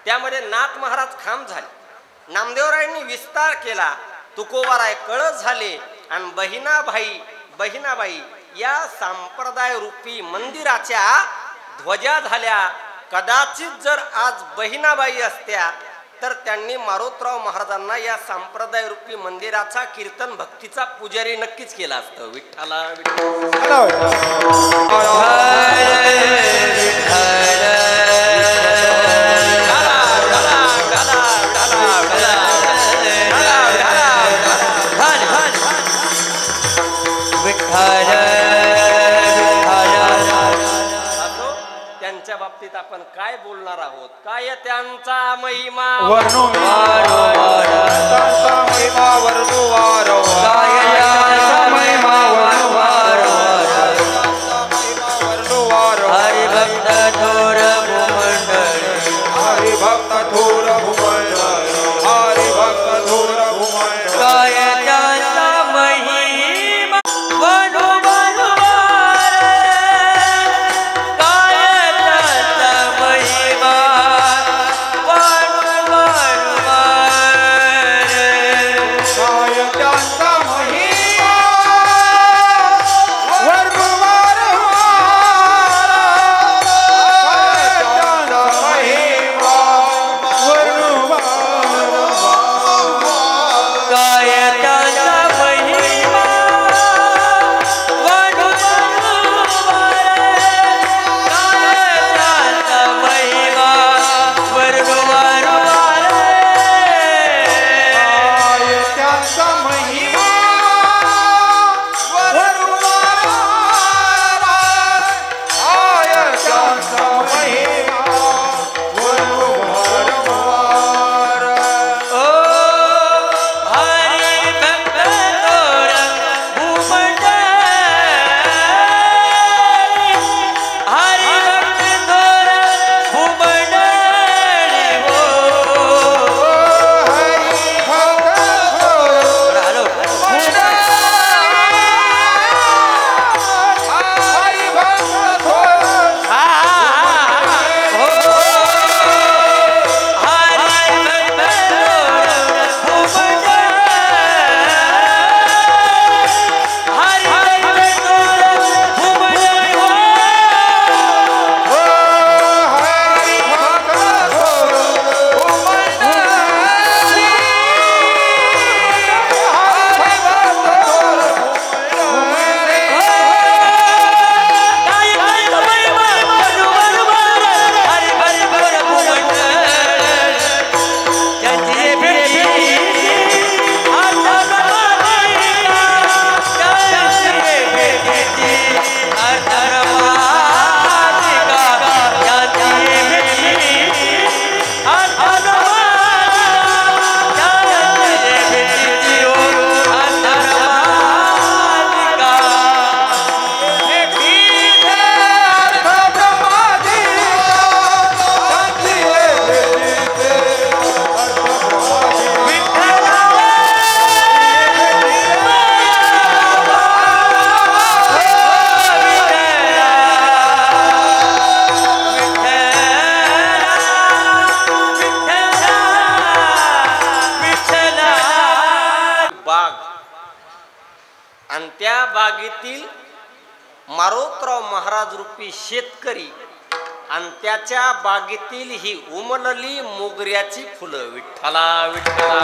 त्यामध्ये नाथ महाराज खांब झाले नामदेवरायांनी विस्तार केला तुकोबाराय कळस झाले आणि बहिणाबाई या संप्रदाय रूपी मंदिराच्या ध्वजा झाल्या कदाचित जर आज बहिणाबाई असत्या तर त्यांनी मारुतराव महाराजांना या संप्रदाय रूपी मंदिराचा कीर्तन भक्तीचा पुजारी नक्कीच केला असतं विठ्ठला त्यांच्या बाबतीत आपण काय बोलणार आहोत काय त्यांचा महिमा ज्याच्या बागेतील मारोतराव महाराज रूपी शेतकरी आणि त्याच्या बागेतील ही उमलली मोगऱ्याची फुलं विठ्ठला विठ्ठला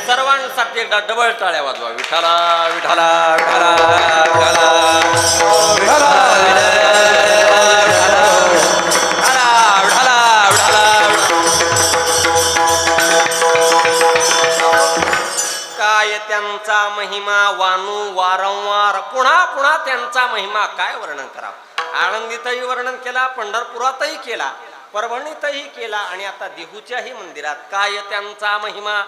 सर्वांसाठी एकदा डबल टाळ्या वाजवा विठ्ठला विठ्ठला विठ्ठला काय त्यांचा महिमा वानू वारंवार पुन्हा पुन्हा त्यांचा महिमा काय वर्णन करावं. आळंदीतही वर्णन केला, पंढरपुरातही केला, परभणीतही केला आणि आता देहूच्याही मंदिरात. काय त्यांचा महिमा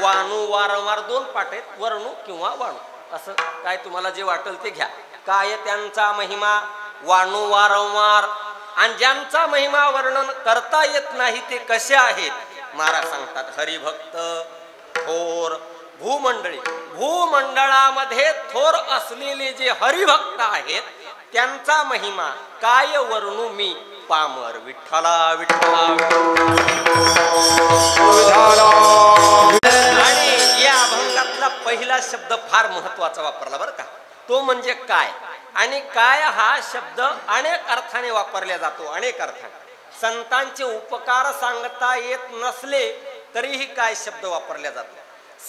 वानू वारंवार, दोन पाठ आहेत, वर्णू किंवा वाणू, असं काय तुम्हाला जे वाटेल ते घ्या. काय त्यांचा महिमा वानू वारंवार, आणि ज्यांचा महिमा वर्णन करता येत नाही ते कसे आहेत. महाराज सांगतात हरिभक्त थोर भूमंडळी. भूमंडळामध्ये थोर असलेले जे हरिभक्त आहेत त्यांचा महिमा काय वर्णू मी पामर विठ्ठला विठ्ठला. आणि या अभंगातला पहिला शब्द फार महत्वाचा वापरला बरं का, तो म्हणजे काय. आणि काय हा शब्द अनेक अर्थाने वापरला जातो, अनेक अर्थाने. संतांचे उपकार सांगता येत नसले तरीही काय शब्द वापरला जातो.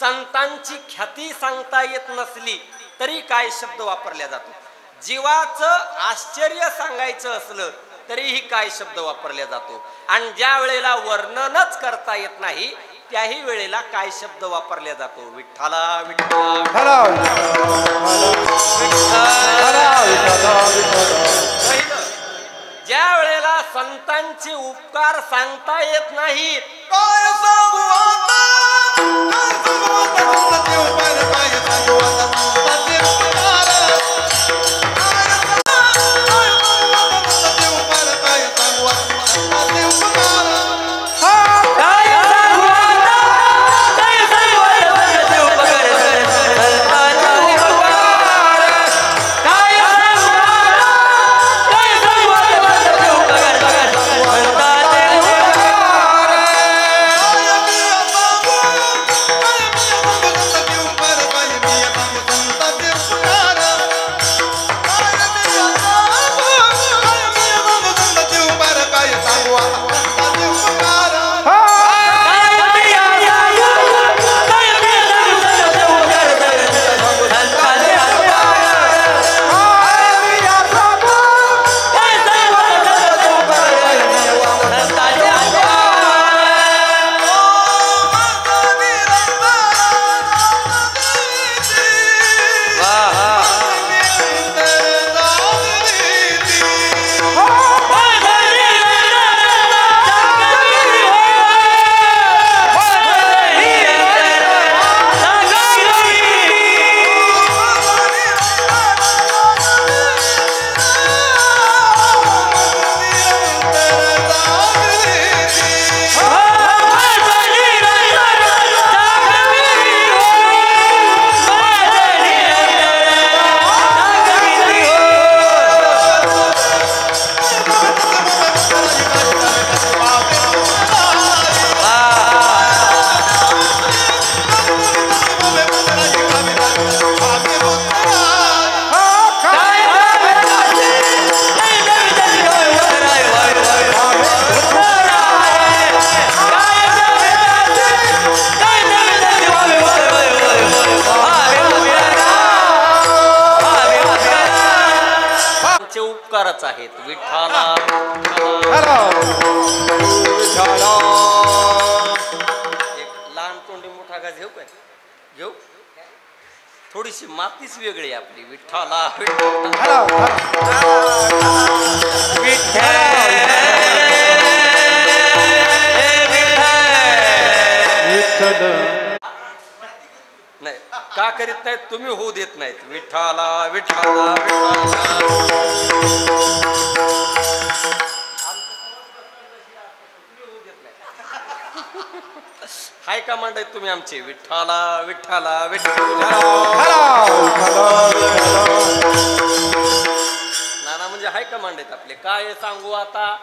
संतांची ख्याती सांगता येत नसली तरी काय शब्द वापरला जातो. जीवाचं आश्चर्य सांगायचं असलं तरीही काय शब्द वापरला जातो. आणि ज्या वेळेला वर्णनच करता येत नाही त्याही वेळेला काय शब्द वापरला जातो विठ्ठला विठ्ठला. पहिलं, ज्या वेळेला संतांचे उपकार सांगता येत नाहीत आहेत विठ्ठला. एक लहान तोंडी मोठा घास घेऊ काय, घेऊ. थोडीशी मातीच वेगळी आपली विठ्ठला नाही का करीत नाहीत तुम्ही, होऊ देत नाहीत विठ्ठला विठ्ठला हाय कमांड आहेत तुम्ही आमचे विठ्ठला विठ्ठला विठ्ठला. नाना म्हणजे हाय कमांड आहेत आपले. काय सांगू आता,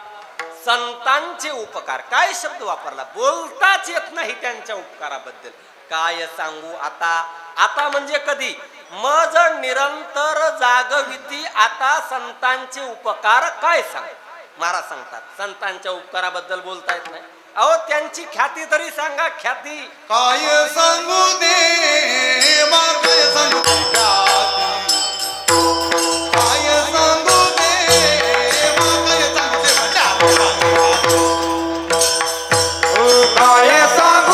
संतांचे उपकार. काय शब्द वापरला, बोलताच येत नाही त्यांच्या उपकाराबद्दल. काय सांगू आता. आता म्हणजे कधी? मज निरंतर जागविती आता संतांचे उपकार काय सांग. महाराज सांगतात संतांच्या उपकाराबद्दल बोलता येत नाही. अहो त्यांची ख्याती तरी सांगा. ख्याती काय सांगू देवा, काय सांगू देवा, काय सांगू देवा, काय सांगू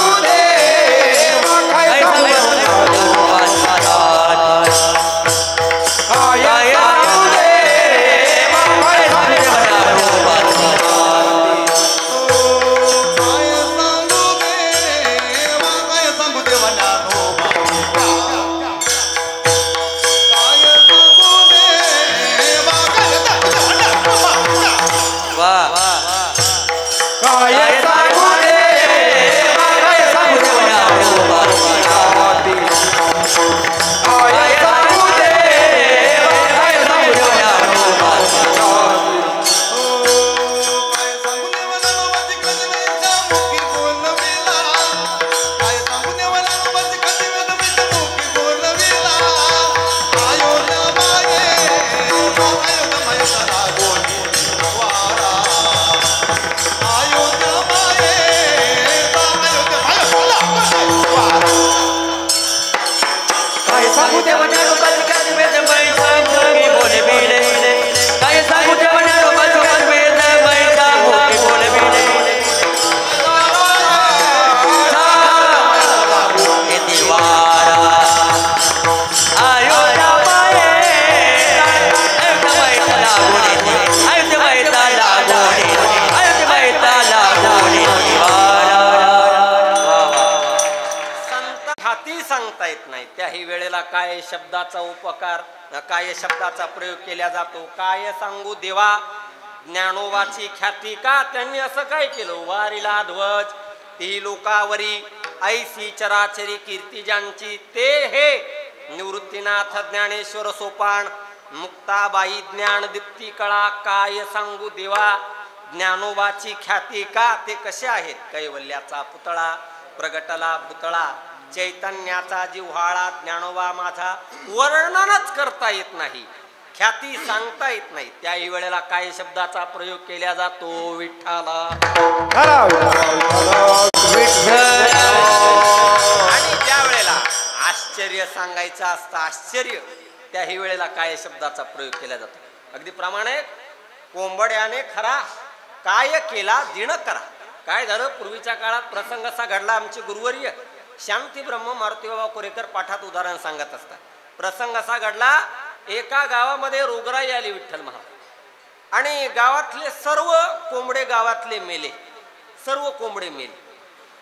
देवा, काय सांगू देवा, काय सांगू काय शब्दाचा उपकार, काय शब्दाचा प्रयोग केला जातो. काय सांगू देवा, ज्ञानोबाची ख्याती का त्यांनी असं काय केलं. वारीला ध्वज ती लोकावरी, ऐसी चराचरी कीर्ती ज्यांची, ते हे निवृत्तीनाथ ज्ञानेश्वर सोपान, मुक्ताबाई ज्ञान दीप्ती कळा. काय सांगू देवा, ज्ञानोबाची ख्याती का, ते कसे आहेत. कैवल्याचा पुतळा प्रगटला पुतळा, चैतन्याचा जिव्हाळा ज्ञानोबा माझा. वर्णनच करता येत नाही, ख्याती सांगता येत नाही. त्याही वेळेला काय शब्दाचा प्रयोग केला जातो. विठ्ठला. आणि ज्या वेळेला आश्चर्य सांगायचं असतं, आश्चर्य, त्याही वेळेला काय शब्दाचा प्रयोग केला जातो. अगदी प्रामाणिक कोंबड्याने खरा काय केला दिन करा. काय झालं, पूर्वीच्या काळात प्रसंग असा घडला. आमचे गुरुवर्य शांती ब्रह्म मारुतीबाबा कोरेकर पाठात उदाहरण सांगत असतात. प्रसंग असा घडला, एका गावामध्ये रोगराई आली विठ्ठल महाराज, आणि गावातले सर्व कोंबडे गावातले मेले, सर्व कोंबडे मेले.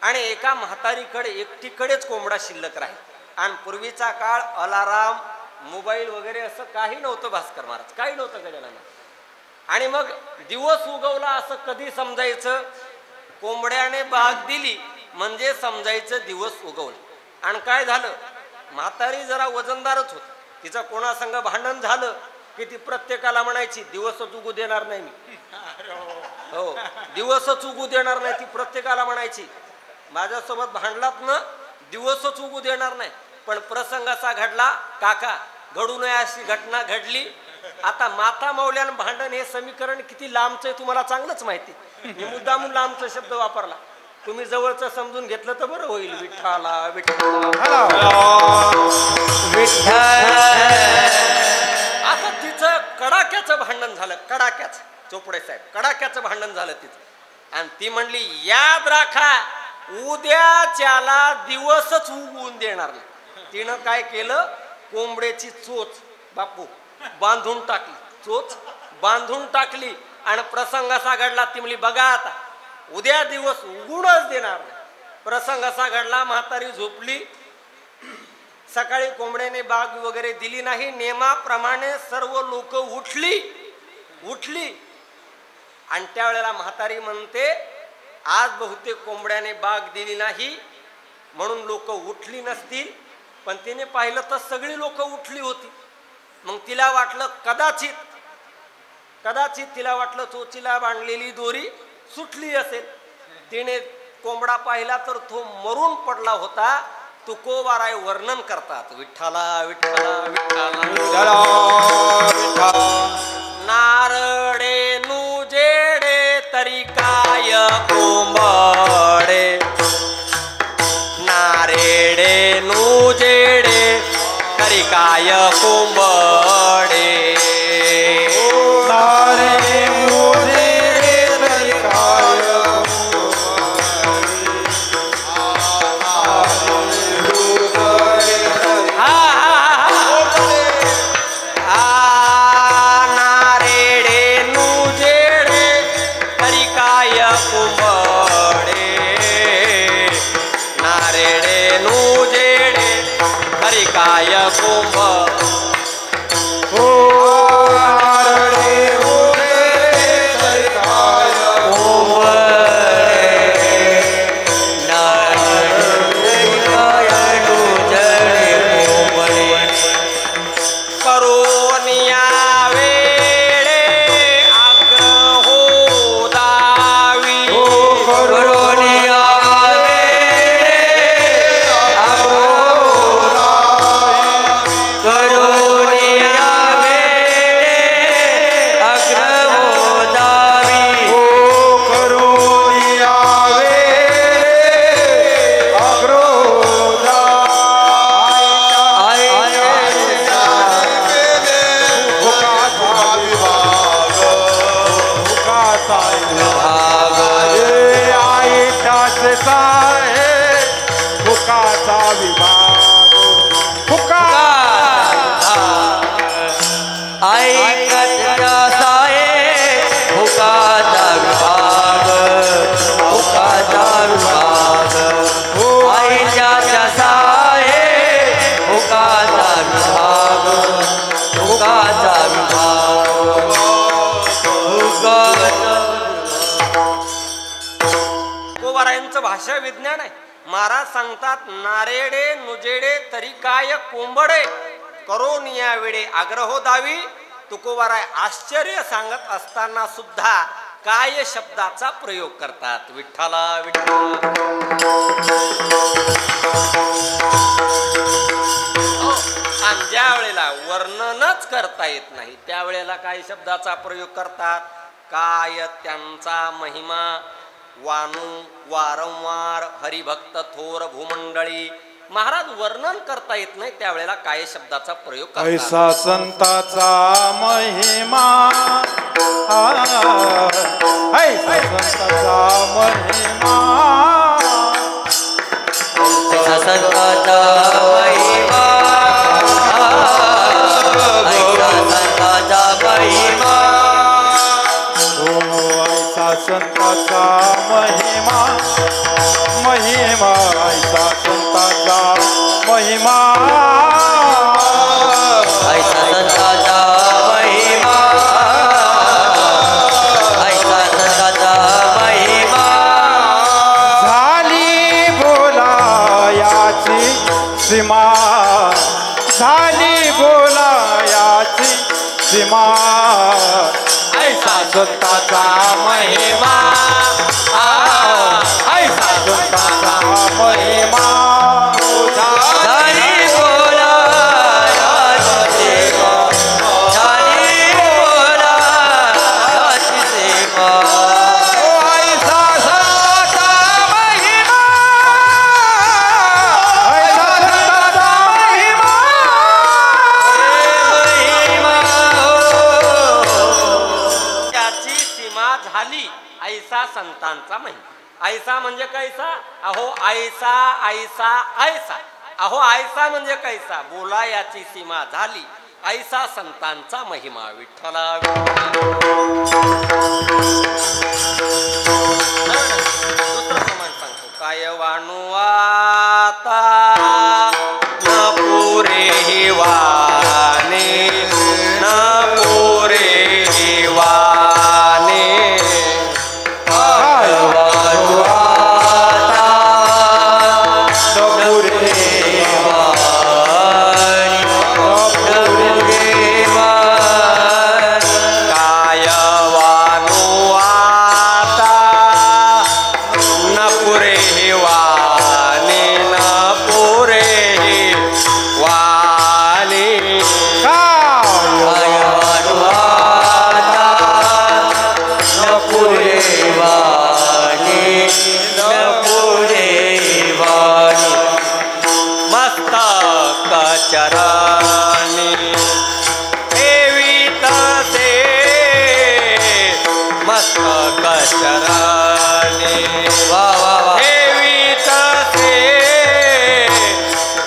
आणि एका म्हातारीकडे एकटीकडेच कोंबडा शिल्लक राहील. आणि पूर्वीचा काळ अलाराम, मोबाईल वगैरे असं काही नव्हतं भास्कर महाराज, काही नव्हतं गजानन. आणि मग दिवस उगवला असं कधी समजायचं, कोंबड्याने बाग दिली म्हणजे समजायचं दिवस उगवलं. आणि काय झालं, म्हातारी जरा वजनदारच होती. तिचं कोणासंग भांडण झालं की ती प्रत्येकाला म्हणायची दिवसच उगू देणार नाही मी. हो, दिवसच उगू देणार नाही ती प्रत्येकाला म्हणायची. माझ्यासोबत भांडलात ना, दिवसच उगू देणार नाही. पण प्रसंग असा घडला, काका घडू नये अशी घटना घडली. आता माता मौल्यान भांडण हे समीकरण किती लांबचं आहे तुम्हाला चांगलंच माहिती. मी मुद्दामून लांबचा शब्द वापरला, तुम्ही जवळचं समजून घेतलं तर बरं होईल. विठ्ठला विठ्ठला. आता तिचं कडाक्याचं भांडण झालं, कडाक्याचं. चोपडे साहेब, कडाक्याचं भांडण झालं तिचं. आणि ती म्हणली याद राखा, उद्याच्याला दिवसच उगवून देणार नाही. तिनं काय केलं, कोंबड्याची चोच बापू बांधून टाकली, चोच बांधून टाकली. आणि प्रसंग असा घडला, ती म्हणली बघा आता उद्या दिवस उगूनच देणार नाही. प्रसंग असा घडला, म्हातारी झोपली. सकाळी कोंबड्याने बाग वगैरे दिली नाही. नियमाप्रमाणे सर्व लोक उठली. आणि त्यावेळेला म्हातारी म्हणते आज बहुतेक कोंबड्याने बाग दिली नाही म्हणून लोक उठली नसतील. पण तिने पाहिलं तर सगळी लोक उठली होती. मग तिला वाटलं कदाचित तिला वाटलं चोचीला बांधलेली दोरी सुटली असेल. तिने कोंबडा पाहिला तर तो मरून पडला होता. तुकोबाराय वर्णन करतात. विठ्ठला विठ्ठला विठ्ठला विठ्ठला विठ्ठला नारडे नुजेडे तरी काय कोंबडे नारेडे नुजेडे तरी काय कोंबडे नारे मोरे तरी काय नारेडे नुजेडे तरी काय कोंबडे नारेडे नुजेडे तरी काय कोंब हो नारळे मोरे तरी काय करोनिया वेळे आग्रहो दावी करोनिया करोनिया हो करोनिया अग्रोदा फुकाचा विभाग फुका ऐकत्या साये फुकाचा विभाग फुकाचा विभाग ऐकत्या साये फुकाचा विभाग फुकाचा विभाग तुकोबारायांचं भाषा विज्ञान आहे. महाराज सांगतात नारेडे नुजेडे तरी काय कोंबडे करोनिया वेडे आग्रहो दावी. तुकोबाराय आश्चर्य सांगत असताना सुद्धा काय शब्दाचा प्रयोग करतात. विठ्ठला विठ्ठला आणि ज्या वेळेला वर्णनच करता येत नाही त्यावेळेला काय शब्दाचा प्रयोग करतात. काय त्यांचा महिमा वानू वारंवार हरिभक्त थोर भूमंडळी. महाराज वर्णन करता येत नाही त्यावेळेला काय शब्दाचा प्रयोग करतात. ऐसा संताचा महिमा ऐसा संताचा महिमा संताचा महिमा संताचा महिमा हो ऐसा संताचा महिमा महिमा ऐसा संताचा महिमा ऐसा संताचा महिमा ऐसा संताचा महिमा झाली बोलायाची सीमा झाली बोलायाची सीमा ऐसा संताचा महिमा ऐसा संताचा महिमा झाली बोला याची सेवा झाली बोला याची सेवा ऐसा संताचा महिमा ऐसा संताचा महिमा त्याची सीमा झाली ऐसा संतांचा महिमा. ऐसा म्हणजे कैसा अहो ऐसा ऐसा ऐसा अहो ऐसा म्हणजे कैसा बोला याची सीमा झाली ऐसा संतांचा महिमा. विठ्ठला दुसरं प्रमाण सांगतो. काय वाणू आता न पुरे वाने न पुरे वाने काय चरणी वा वा वा ठेवीत से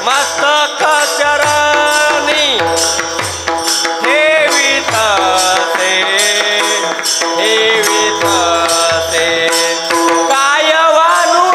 मस्तक चरणी ठेवीत से ठेवीत से काय वानू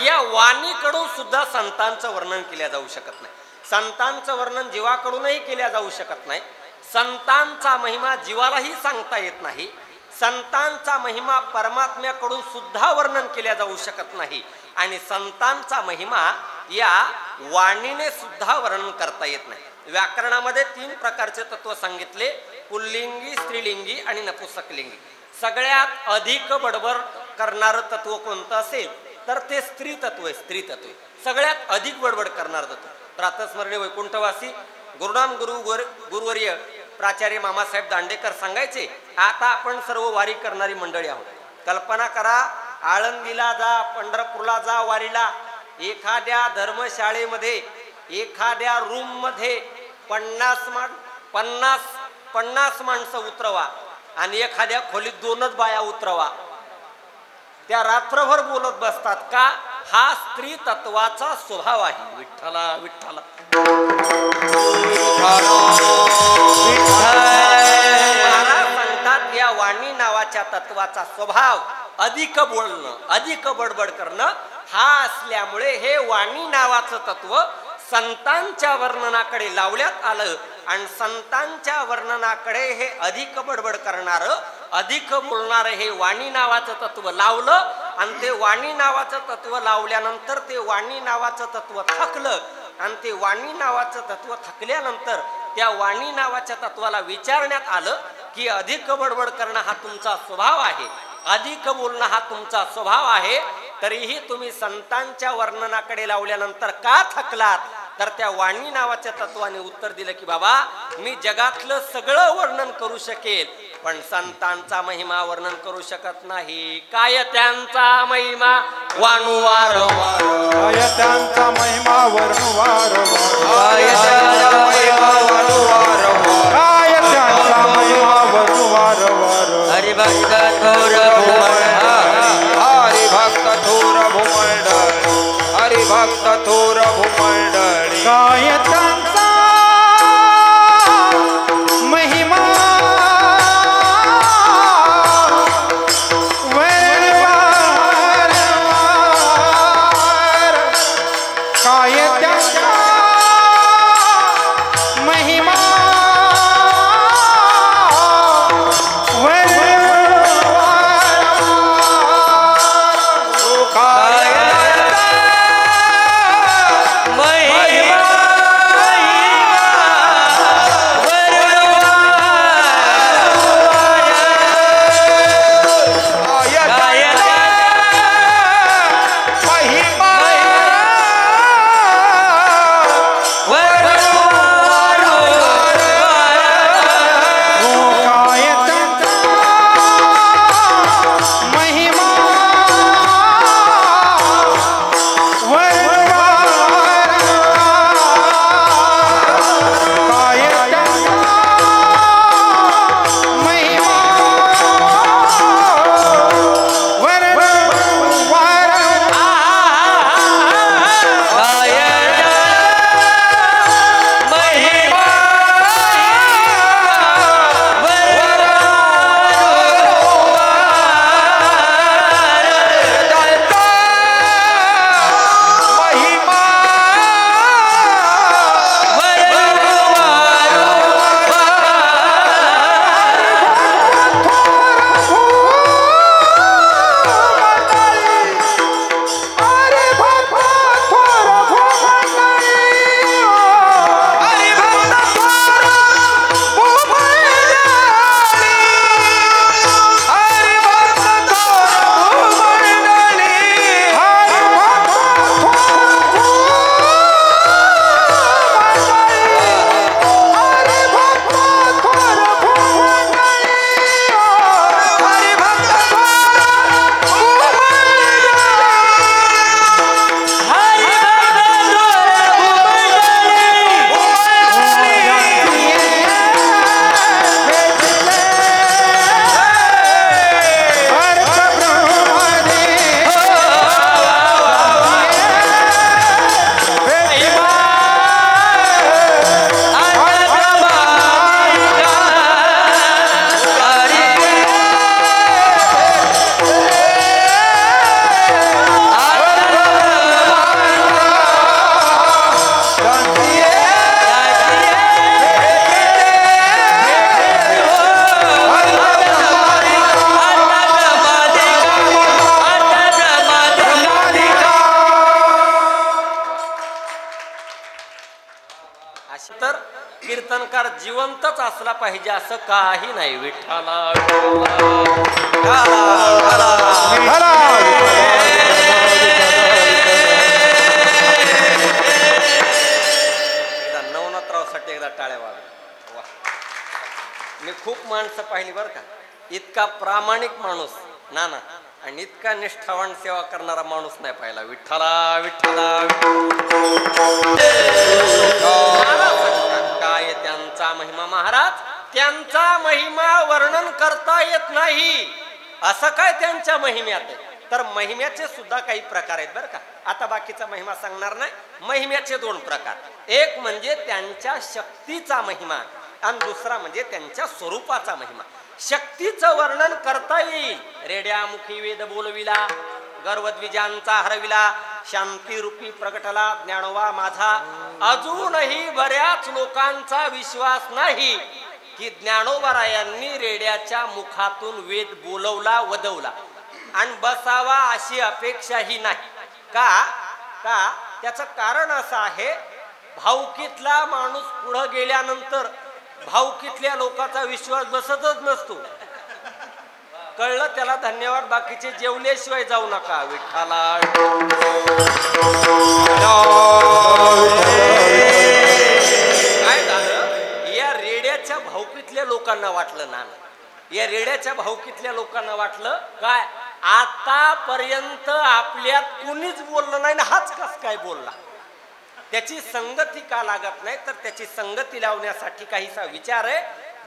या वाणीकडून सुद्धा संतांचं वर्णन केल्या जाऊ शकत नाही. संतांचं वर्णन जीवाकडूनही केल्या जाऊ शकत नाही. संतांचा महिमा जीवालाही सांगता येत नाही. संतांचा महिमा परमात्म्याकडून सुद्धा वर्णन केल्या जाऊ शकत नाही. आणि संतांचा महिमा या वाणीने सुद्धा वर्णन करता येत नाही. व्याकरणामध्ये 3 प्रकारचे तत्व सांगितले, पुल्लिंगी, स्त्रीलिंगी आणि नपुंसकलिंगी. सगळ्यात अधिक बडबड करणारं तत्व कोणतं असेल तर ते स्त्री तत्व आहे. स्त्री तत्व सगळ्यात अधिक बडबड करणार तत्व. प्रातस्मरणी वैकुंठवासी गुरुनाम गुरुवर्य प्राचार्य मामासाहेब दांडेकर सांगायचे, आता आपण सर्व वारी करणारी मंडळी आहोत. कल्पना करा, आळंदीला जा, पंढरपूरला जा वारीला, एखाद्या धर्मशाळेमध्ये एखाद्या रूम मध्ये 50 माणसं उतरवा आणि एखाद्या खोलीत 2च बाया उतरवा. त्या रात्रभर बोलत बसतात का? हा स्त्री तत्वाचा स्वभाव आहे. विठ्ठला विठ्ठला महाराज सांगतात, या वाणी नावाच्या तत्वाचा स्वभाव अधिक बोलणं, अधिक बडबड करणं हा असल्यामुळे हे वाणी नावाचं तत्व संतांच्या वर्णनाकडे लावण्यात आलं. आणि संतांच्या वर्णनाकडे हे अधिक बडबड करणारं, अधिक बोलणारं हे वाणी नावाचं तत्व लावलं. आणि ते वाणी नावाचं तत्व लावल्यानंतर ते वाणी नावाचं तत्व थकलं. आणि ते वाणी नावाचं तत्व थकल्यानंतर त्या वाणी नावाच्या तत्वाला विचारण्यात आलं की अधिक बडबड करणं हा तुमचा स्वभाव आहे, अधिक बोलणं हा तुमचा स्वभाव आहे, तरीही तुम्ही संतांच्या वर्णनाकडे लावल्यानंतर का थकलात? तर त्या वाणी नावाच्या तत्वाने उत्तर दिलं की बाबा, मी जगातलं सगळं वर्णन करू शकेल पण संतांचा महिमा वर्णन करू शकत नाही. काय त्यांचा महिमा वाणू वारंवार, काय त्यांचा महिमा वर्णू वारंवार, काय त्यांचा महिमा वर्णू वारंवार, काय त्यांचा महिमा वर्णू वारंवार. हरिभक्त थोर भूमंडळ, हरिभक्त थोर भूमंडळ, हरिभक्त थोर भूमंडळी. काय त्यांचा महिमा काय त्यांचा महिमा कीर्तनकार जिवंतच असला पाहिजे असं काही नाही. विठ्ठला एकदा नवनाथरावसाठी एकदा टाळ्या वाजवा. वा, मी खूप माणसं पाहिली बरं का. इतका प्रामाणिक माणूस नाना आणि इतका निष्ठावान सेवा करणारा माणूस नाही पाहिला. विठ्ठला विठ्ठला काय त्यांचा महिमा महाराज, त्यांचा महिमा वर्णन करता येत नाही. असं काय त्यांच्या महिम्यात आहे. तर महिम्याचे सुद्धा काही प्रकार आहेत बरं का. आता बाकीचा महिमा सांगणार नाही. महिम्याचे दोन प्रकार, एक म्हणजे त्यांच्या शक्तीचा महिमा आणि दुसरा म्हणजे त्यांच्या स्वरूपाचा महिमा. शक्तीचं वर्णन करता येईल. रेड्यामुखी वेद बोलविला, गर्वद्विजांचा हरविला, शांतिरूपी प्रगटला ज्ञानोबा माझा. अजूनही बऱ्याच लोकांचा विश्वास नाही की ज्ञानोबारायांनी रेड्याच्या मुखातून वेद बोलवला वदवला आणि बसावा अशी अपेक्षाही नाही. का का त्याचं कारण असं आहे, भावकीतला माणूस पुढे गेल्यानंतर भावकीतल्या लोकांचा विश्वास बसतच नसतो. कळलं त्याला धन्यवाद. बाकीचे जेवल्याशिवाय जाऊ नका. विठ्ठला काय झालं, या रेड्याच्या भावकीतल्या लोकांना वाटलं ना, या रेड्याच्या भावकीतल्या लोकांना वाटलं काय, आतापर्यंत आपल्यात कुणीच बोललं नाही ना, हाच कस काय बोलला. त्याची संगती का लागत नाही, तर त्याची संगती लावण्यासाठी काहीसा विचार आहे.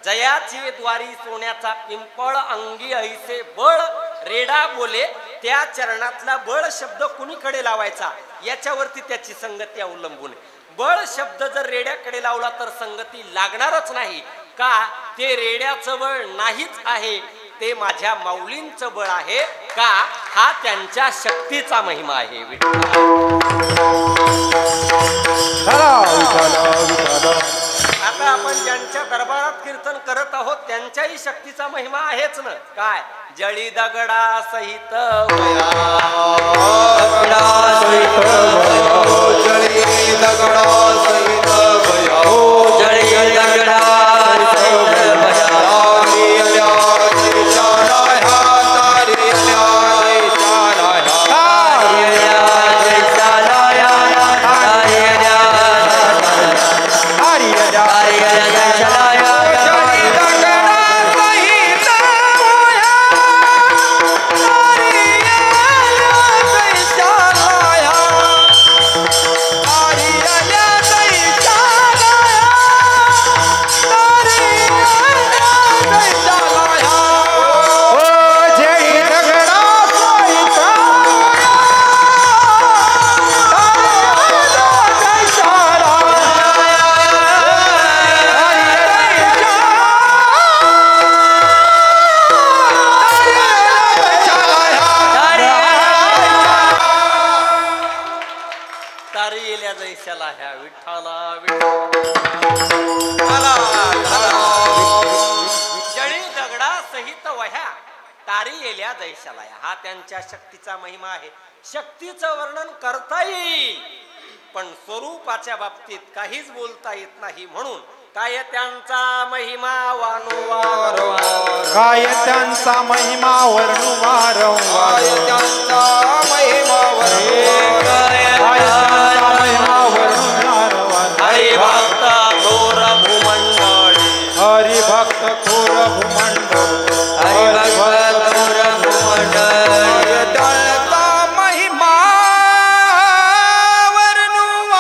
जयाची द्वारी सोन्याचा पिंपळ अंगी ऐसे बळ रेडा बोले, त्या चरणातला बळ शब्द कुणीकडे लावायचा याच्यावरती त्याची संगती अवलंबून आहे. बळ शब्द जर रेड्याकडे लावला तर संगती लागणारच नाही. का, ते रेड्याचं बळ नाहीच आहे, ते माझ्या माऊलींचं बळ आहे. का, हा त्यांच्या शक्तीचा महिमा आहे. आता आपण ज्यांच्या दरबारात कीर्तन करत आहोत त्यांच्याही शक्तीचा महिमा आहेच ना. काय, जळी दगडा सहित हा त्यांच्या शक्तीचा महिमा आहे. शक्तीचं वर्णन करता येईल पण स्वरूपाच्या बाबतीत काहीच बोलता येत नाही. म्हणून काय त्यांचा महिमा वारंवार, काय त्यांचा महिमा वर्णवार, त्यांचा महिमा वर्णवार, हरिभक्त थोर भूमंडळी, हरिभक्त थोर भूमंडळ, हरिभक्त थोर भूमंडळी, त्यांचा महिमा वर्णवार,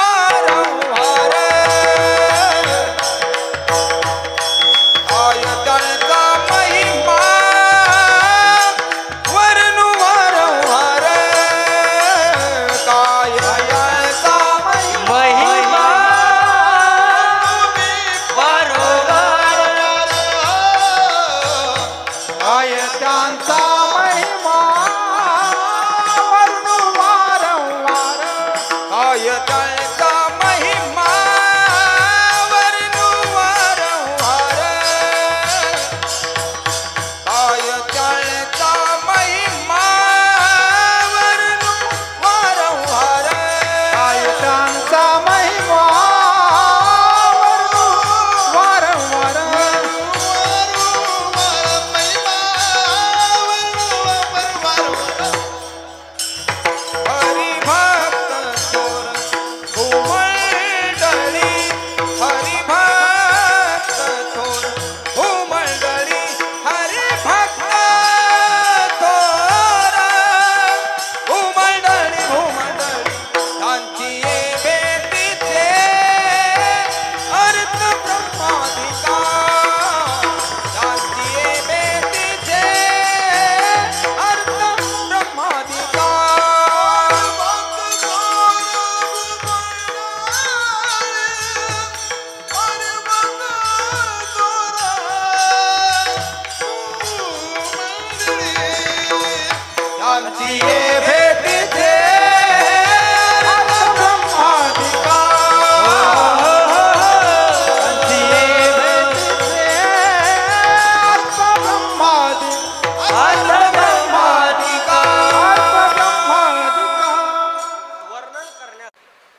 त्यांचा महिमा वर्णवार, काय यांचा महिमा वारंवार, काय त्यांचा महिमा वर्णवार, काय त्यांचा महिमा वर्णवार, काय त्यांचा महिमा वर्णवार, काय त्यांचा महिमा वर्णवार,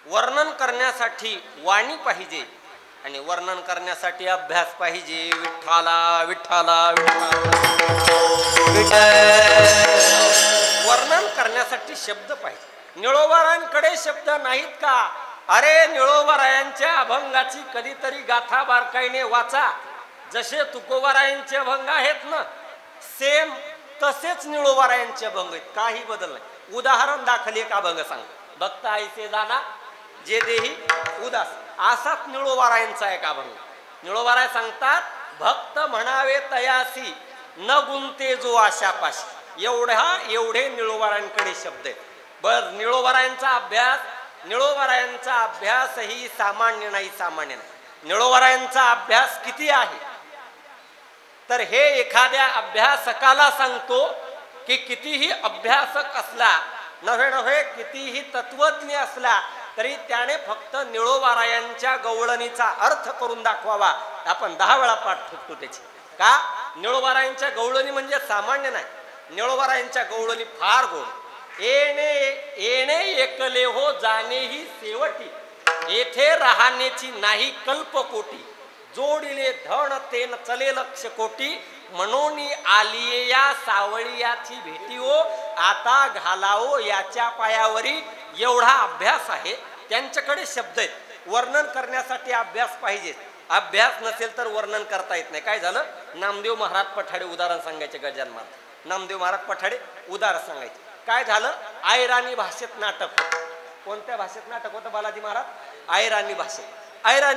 वर्णन करण्यासाठी वाणी पाहिजे आणि वर्णन करण्यासाठी अभ्यास पाहिजे. विठ्ठला विठ्ठला वर्णन करण्यासाठी शब्द पाहिजे. निळोबारायांकडे शब्द नाहीत का? अरे निळोबारायांच्या अभंगाची कधीतरी गाथा बारकाईने वाचा. जसे तुकोबारायांचे अभंग आहेत ना सेम तसेच निळोबारायांचे अभंग आहेत, काही बदल नाही. उदाहरण दाखल एक अभंग सांग. भक्त आईसे जाना जे देही उदास, असाच निळोबारायांचा एक अभंग. निळोबाराय सांगतात भक्त म्हणावे तयासी न गुंते जो आशापाशी. एवढे निळोबारायांकडे शब्द आहेत. बर निळोबारायांचा अभ्यास ही सामान्य नाही. निळोबारायांचा अभ्यास किती आहे तर हे एखाद्या अभ्यासकाला सांगतो की कितीही अभ्यासक असला नव्हे कितीही तत्वज्ञ असला तरी त्याने फक्त निळोबारायांच्या गवळणीचा अर्थ करून दाखवावा. आपण 10 वेळा पाठ ठोकतो त्याची. का? निळोबारायांच्या गवळणी म्हणजे सामान्य नाही. निळोबारायांच्या गवळणी फार गोड. येणे एकले हो जाणे ही सेवटी, येथे राहण्याची नाही कल्पकोटी, जोडिले धन तेन चले लक्ष कोटी, मनोनी आलिये या सावळियाची भेटी हो, आता घालावो याच्या पायावरी. एवढा अभ्यास आहे. त्यांच्याकडे शब्द आहेत. वर्णन करण्यासाठी अभ्यास पाहिजे. अभ्यास नसेल तर वर्णन करता येत नाही. काय झालं? नामदेव महाराज पठाडे उदाहरण सांगायचे. गजानन महाराज नामदेव महाराज पठाडे उदाहरण सांगायचे. काय झालं? आयराणी भाषेत नाटक होतं. कोणत्या भाषेत नाटक होतं बालाजी महाराज? आयराणी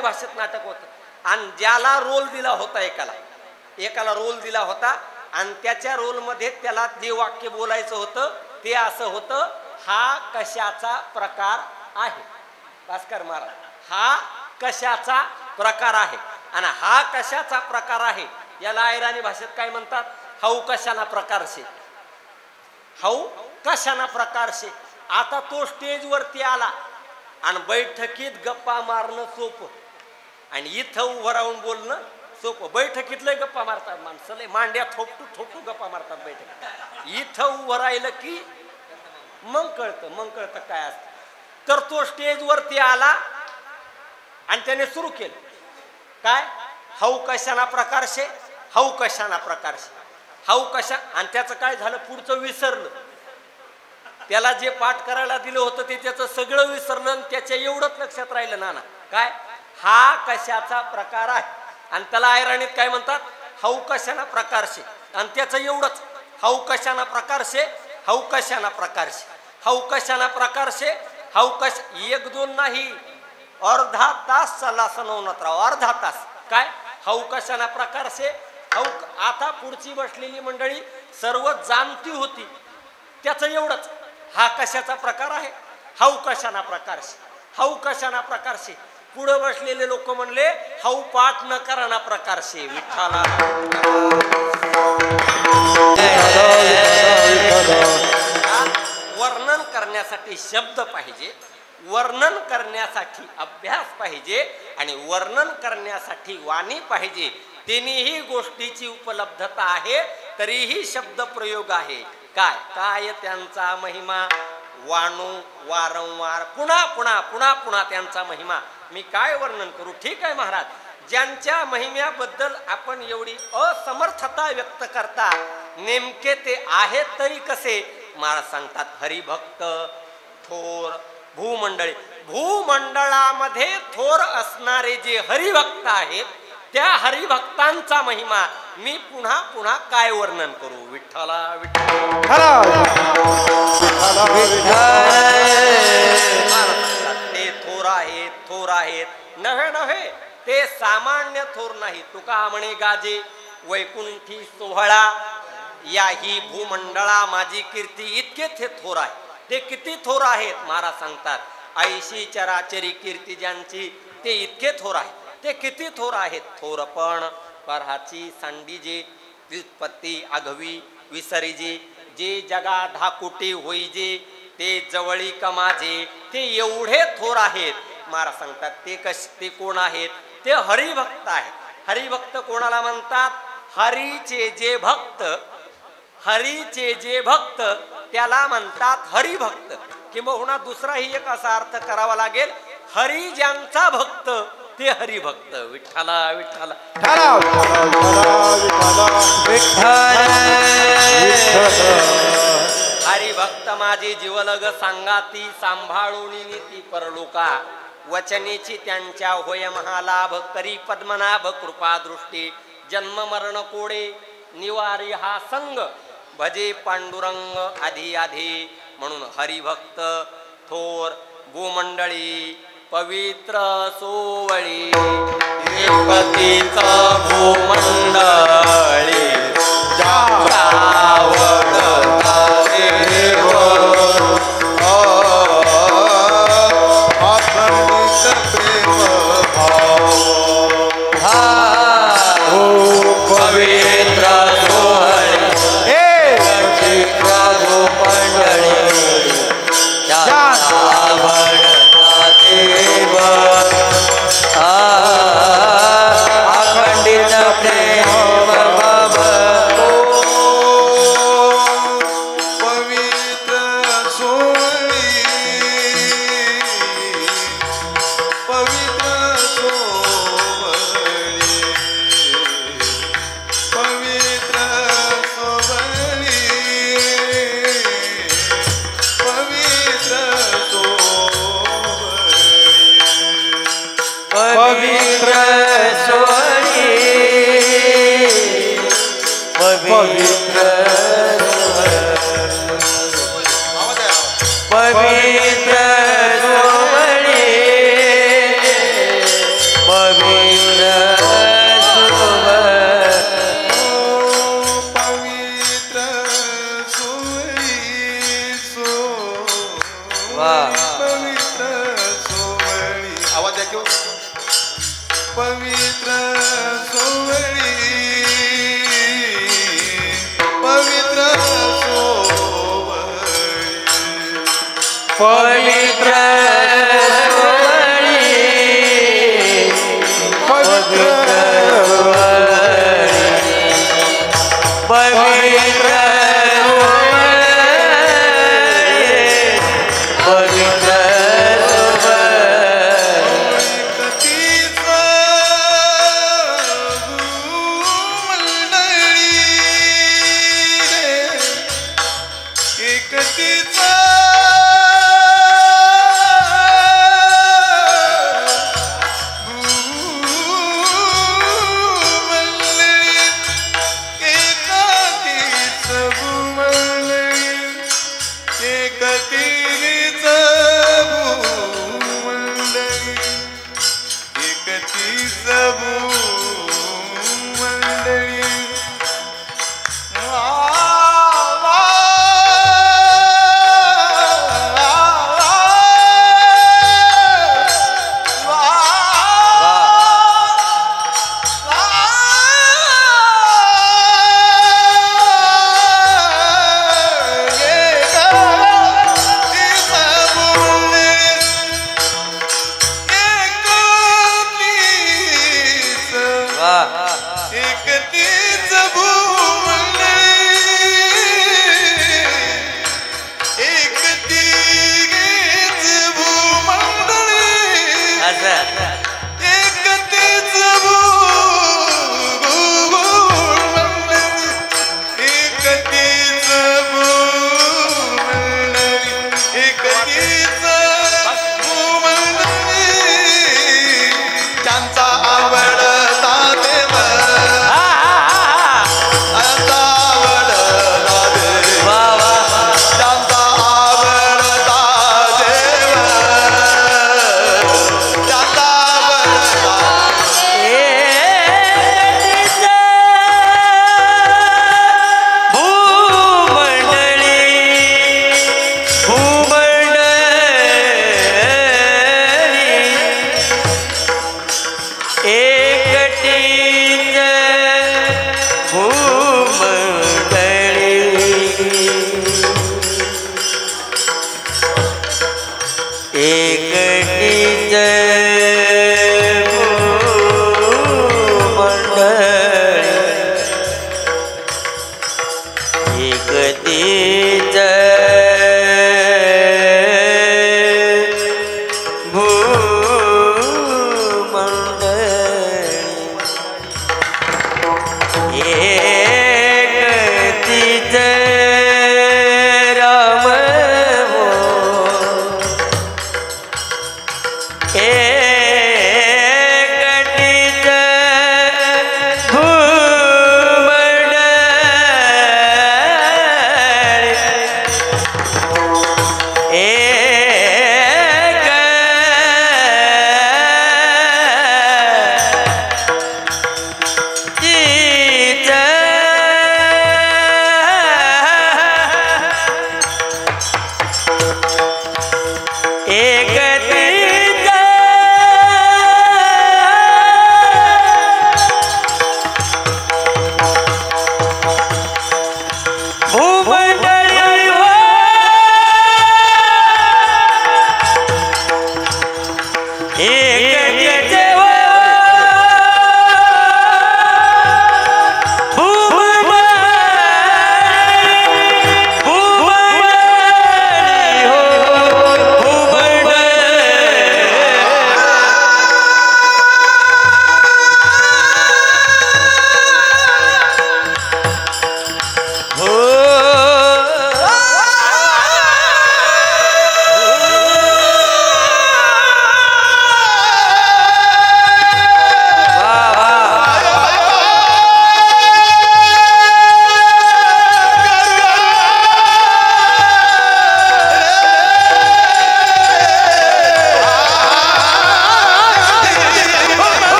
भाषेत नाटक होतं. आणि ज्याला रोल दिला होता एकाला रोल दिला होता आणि त्याच्या रोलमध्ये त्याला जे वाक्य बोलायचं होतं ते असं होतं, हा कशाचा प्रकार आहे? भास्कर महाराज, हा कशाचा प्रकार आहे? आणि हा कशाचा प्रकार आहे याला आयराणी भाषेत काय म्हणतात? हाऊ कशाना प्रकारशे. आता तो स्टेजवरती आला आणि बैठकीत गप्पा मारणं सोपं आणि इथं उभं राहून बोलणं सोपं. बैठकीत लय गप्पा मारतात माणसं, लय मांड्या थोपटू गप्पा मारतात बैठकीत. इथं उभं राहिलं की मग कळतं काय असतं. तर तो स्टेजवरती आला आणि त्याने सुरू केलं काय? हाऊ कशाना प्रकारशे. आणि त्याचं काय झालं? पुढचं विसरलं. त्याला जे पाठ करायला दिलं होतं ते त्याचं सगळं विसरलं आणि त्याच्या एवढंच लक्षात राहिलं ना काय? हा कशाचा प्रकार आहे. आणि त्याला आयराणीत काय म्हणतात? हाऊ कशाना प्रकारशे. आणि त्याचं एवढंच हाऊ कशाना प्रकारशे. एक दोन नाही, अर्धा तास चला सनवण्यात राव. अर्धा तास. काय? हाऊ कशाना प्रकारशे. आता पुढची बसलेली मंडळी सर्व जाणती होती. त्याचं एवढंच, हा कशाचा प्रकार आहे? हाऊ कशाना प्रकारशे. पुढे बसलेले लोक म्हणले हाऊ पाठ न कराना प्रकारशे. विठ्ठला वर्णन करण्यासाठी शब्द पाहिजे, वर्णन करण्यासाठी अभ्यास पाहिजे आणि वर्णन करण्यासाठी वाणी पाहिजे. तिन्ही गोष्टीची उपलब्धता आहे तरीही शब्द प्रयोग आहे. काय त्यांचा महिमा वाणू वारंवार पुन्हा त्यांचा महिमा. मी काय वर्णन करू? ठीक आहे महाराज, ज्यांच्या महिम्याबद्दल आपण एवढी असमर्थता व्यक्त करता नेमके ते आहेत तरी कसे? महाराज सांगतात हरिभक्त थोर भूमंडळामध्ये थोर असणारे जे हरिभक्त आहेत त्या हरिभक्तांचा महिमा मी पुन्हा काय वर्णन करू? विठ्ठला ते थोर आहेत नव्हे ते सामान्य थोर नाही. तुका म्हणे गाजे वैकुंठी सोहळा याही भूमंडळा माझी कीर्ती. इतके ते थोर आहे. ते किती थोर आहेत? महाराज सांगतात 80 चराचरी कीर्ती ज्यांची ते इतके थोर आहेत. ते किती थोर आहेत? थोरपण परहाची सांडी जे व्युत्पत्ती आघवी विसरीजे जे जगा धाकुटी होईजे ते जवळी कमाजे. ते एवढे थोर आहेत. महाराज सांगतात ते कोण आहेत? ते हरिभक्त आहेत. हरिभक्त कोणाला म्हणतात? हरीचे जे भक्त त्याला म्हणतात हरिभक्त. किंबहुना दुसराही एक असा अर्थ करावा लागेल, हरी ज्यांचा भक्त ते हरिभक्त. विठ्ठला विठ्ठला हरिभक्त माझी जीवलग सांगाती, सांभाळून नीती परलोका. वचनेची त्यांच्या होय महालाभ, करी पद्मनाभ कृपा दृष्टी. जन्म मरण कोडे निवारी हा संग, भजे पांडुरंग आधी आधी. म्हणून हरिभक्त थोर भूमंडळी पवित्र सोवळी. एकतीच भूमंडळी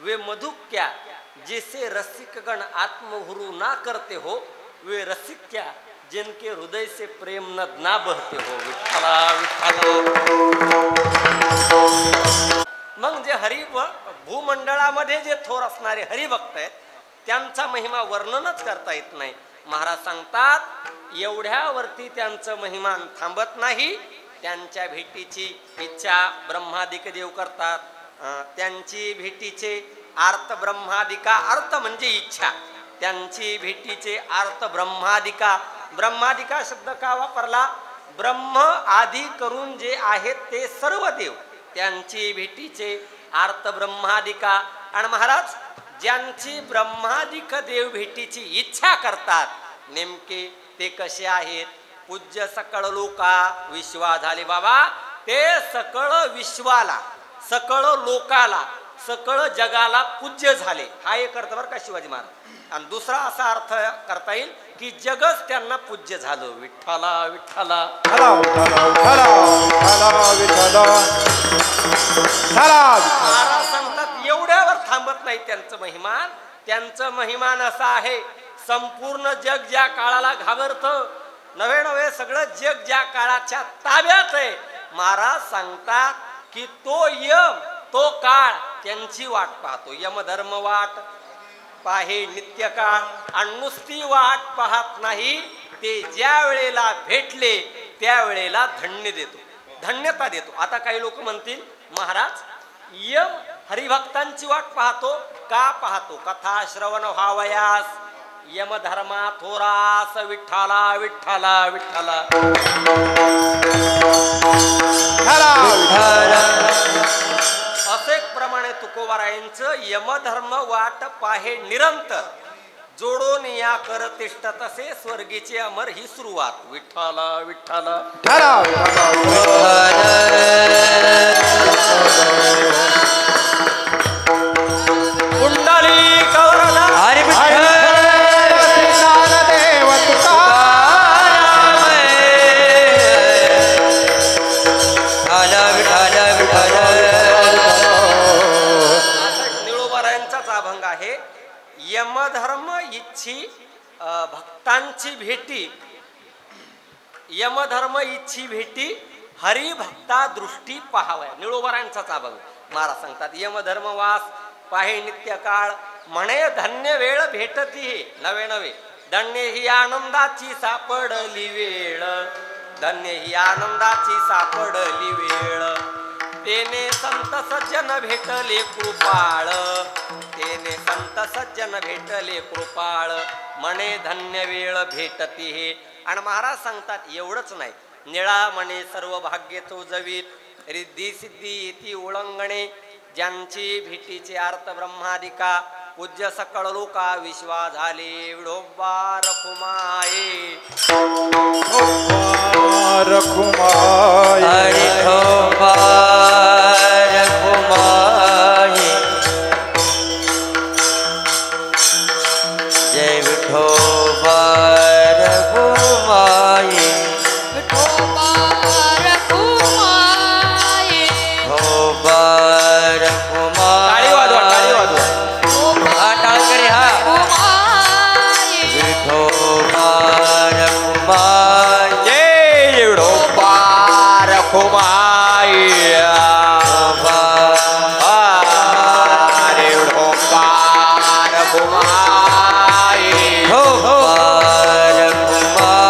वे मधुक क्या जिसे रसिक गण आत्महुरु ना करते हो, वे रसिक क्या जिनके हृदय से प्रेम नद ना बहते हो। विठ्ठला विठ्ठला। मग जे हरी भूमंडळामध्ये जे थोर असणारे हरिभक्त आहेत त्यांचा महिमा वर्णनच करता येत नाही। महाराज सांगतात एवढ्यावरती त्यांचं महिमान थांबत नाही, त्यांच्या भेटीची इच्छा ब्रह्मादिक देव करतात. त्यांची भेटीचे अर्थ ब्रह्मादिका, अर्थ म्हणजे इच्छा. त्यांची भेटीचे अर्थ ब्रह्मादिका. ब्रह्मादिका शब्द का वापरला? ब्रह्म आदी करून जे आहेत ते सर्व देव, त्यांची भेटीचे अर्थ ब्रह्मादिका. आणि महाराज ज्यांची ब्रह्मादिक देव भेटीची इच्छा करतात, नेमके ते कसे आहेत? पूज्य सकळ लोका विश्वा झाले बाबा. ते सकळ विश्वाला, सकळ लोकाला, सकळ जगाला पूज्य झाले. हा एक अर्थ बरं का शिवाजी महाराज. आणि दुसरा असा अर्थ करता येईल की जगच त्यांना पूज्य झालं. विठ्ठला विठ्ठला महाराज सांगतात एवढ्यावर थांबत नाही त्यांचं महिमान. त्यांचं महिमान असं आहे, संपूर्ण जग ज्या काळाला घाबरतं, नवे नवे सगळं जग ज्या काळाच्या ताब्यात आहे, महाराज सांगतात की तो यम, तो काळ त्यांची वाट पाहतो. यमधर्म वाट पाहे नित्य काळ. आणि नुसती वाट पाहत नाही, ते ज्या वेळेला भेटले त्यावेळेला धन्य देतो, धन्यता देतो. आता काही लोक म्हणतील महाराज यम हरिभक्तांची वाट पाहतो. का पाहतो? कथा श्रवण व्हावयास यमधर्मा थोरास विठ्ठला विठ्ठला विठ्ठला. असे प्रमाणे तुकोबारायांचं यमधर्म वाट पाहे निरंतर, जोडून या कर तिष्ठ तसे स्वर्गीचे अमर ही सुरुवात. विठ्ठला विठ्ठला कुंडली कवरला हरी विठ्ठल निळोबारायांचाच अभंग आहे. यमधर्म इच्छी भक्तांची भेटी, यमधर्म इच्छी भेटी हरिभक्ता दृष्टी पाहाव्या. निळोबारायांचाच अभंग. महाराज सांगतात यमधर्म वास पाहे नित्य काळ, म्हणे धन्य वेळ भेटती हे नवे नवे. धन्य ही आनंदाची सापडली वेळ, धन्य ही आनंदाची सापडली वेळ. तेने संत सज्जन भेटले कृपाळ, तेने संत सज्जन भेटले कृपाळ, म्हणे धन्य वेळ भेटती हे. आणि महाराज सांगतात एवढंच नाही, निळा म्हणे सर्व भाग्य तो जवीत, रिद्धी सिद्धी येती ओळंगणे, ज्यांची भेटीचे अर्थ ब्रह्मादिका. पूज्य सकळ लोका विश्वा झाले विठोबा रखुमाये. हरी विठोबा रखुमाये. जय विठोबा रखुमाये. विठोबा रखुमाये. विठोबा रखुमाये. टाळी वाजवा, टाळी वाजवा. हा टाळकरी हा. रखुमाये. विठोबा रखुमाये. जय विठोबा रखुमाई. हरी विठोबा रखुमाई. विठोबा रखुमाये.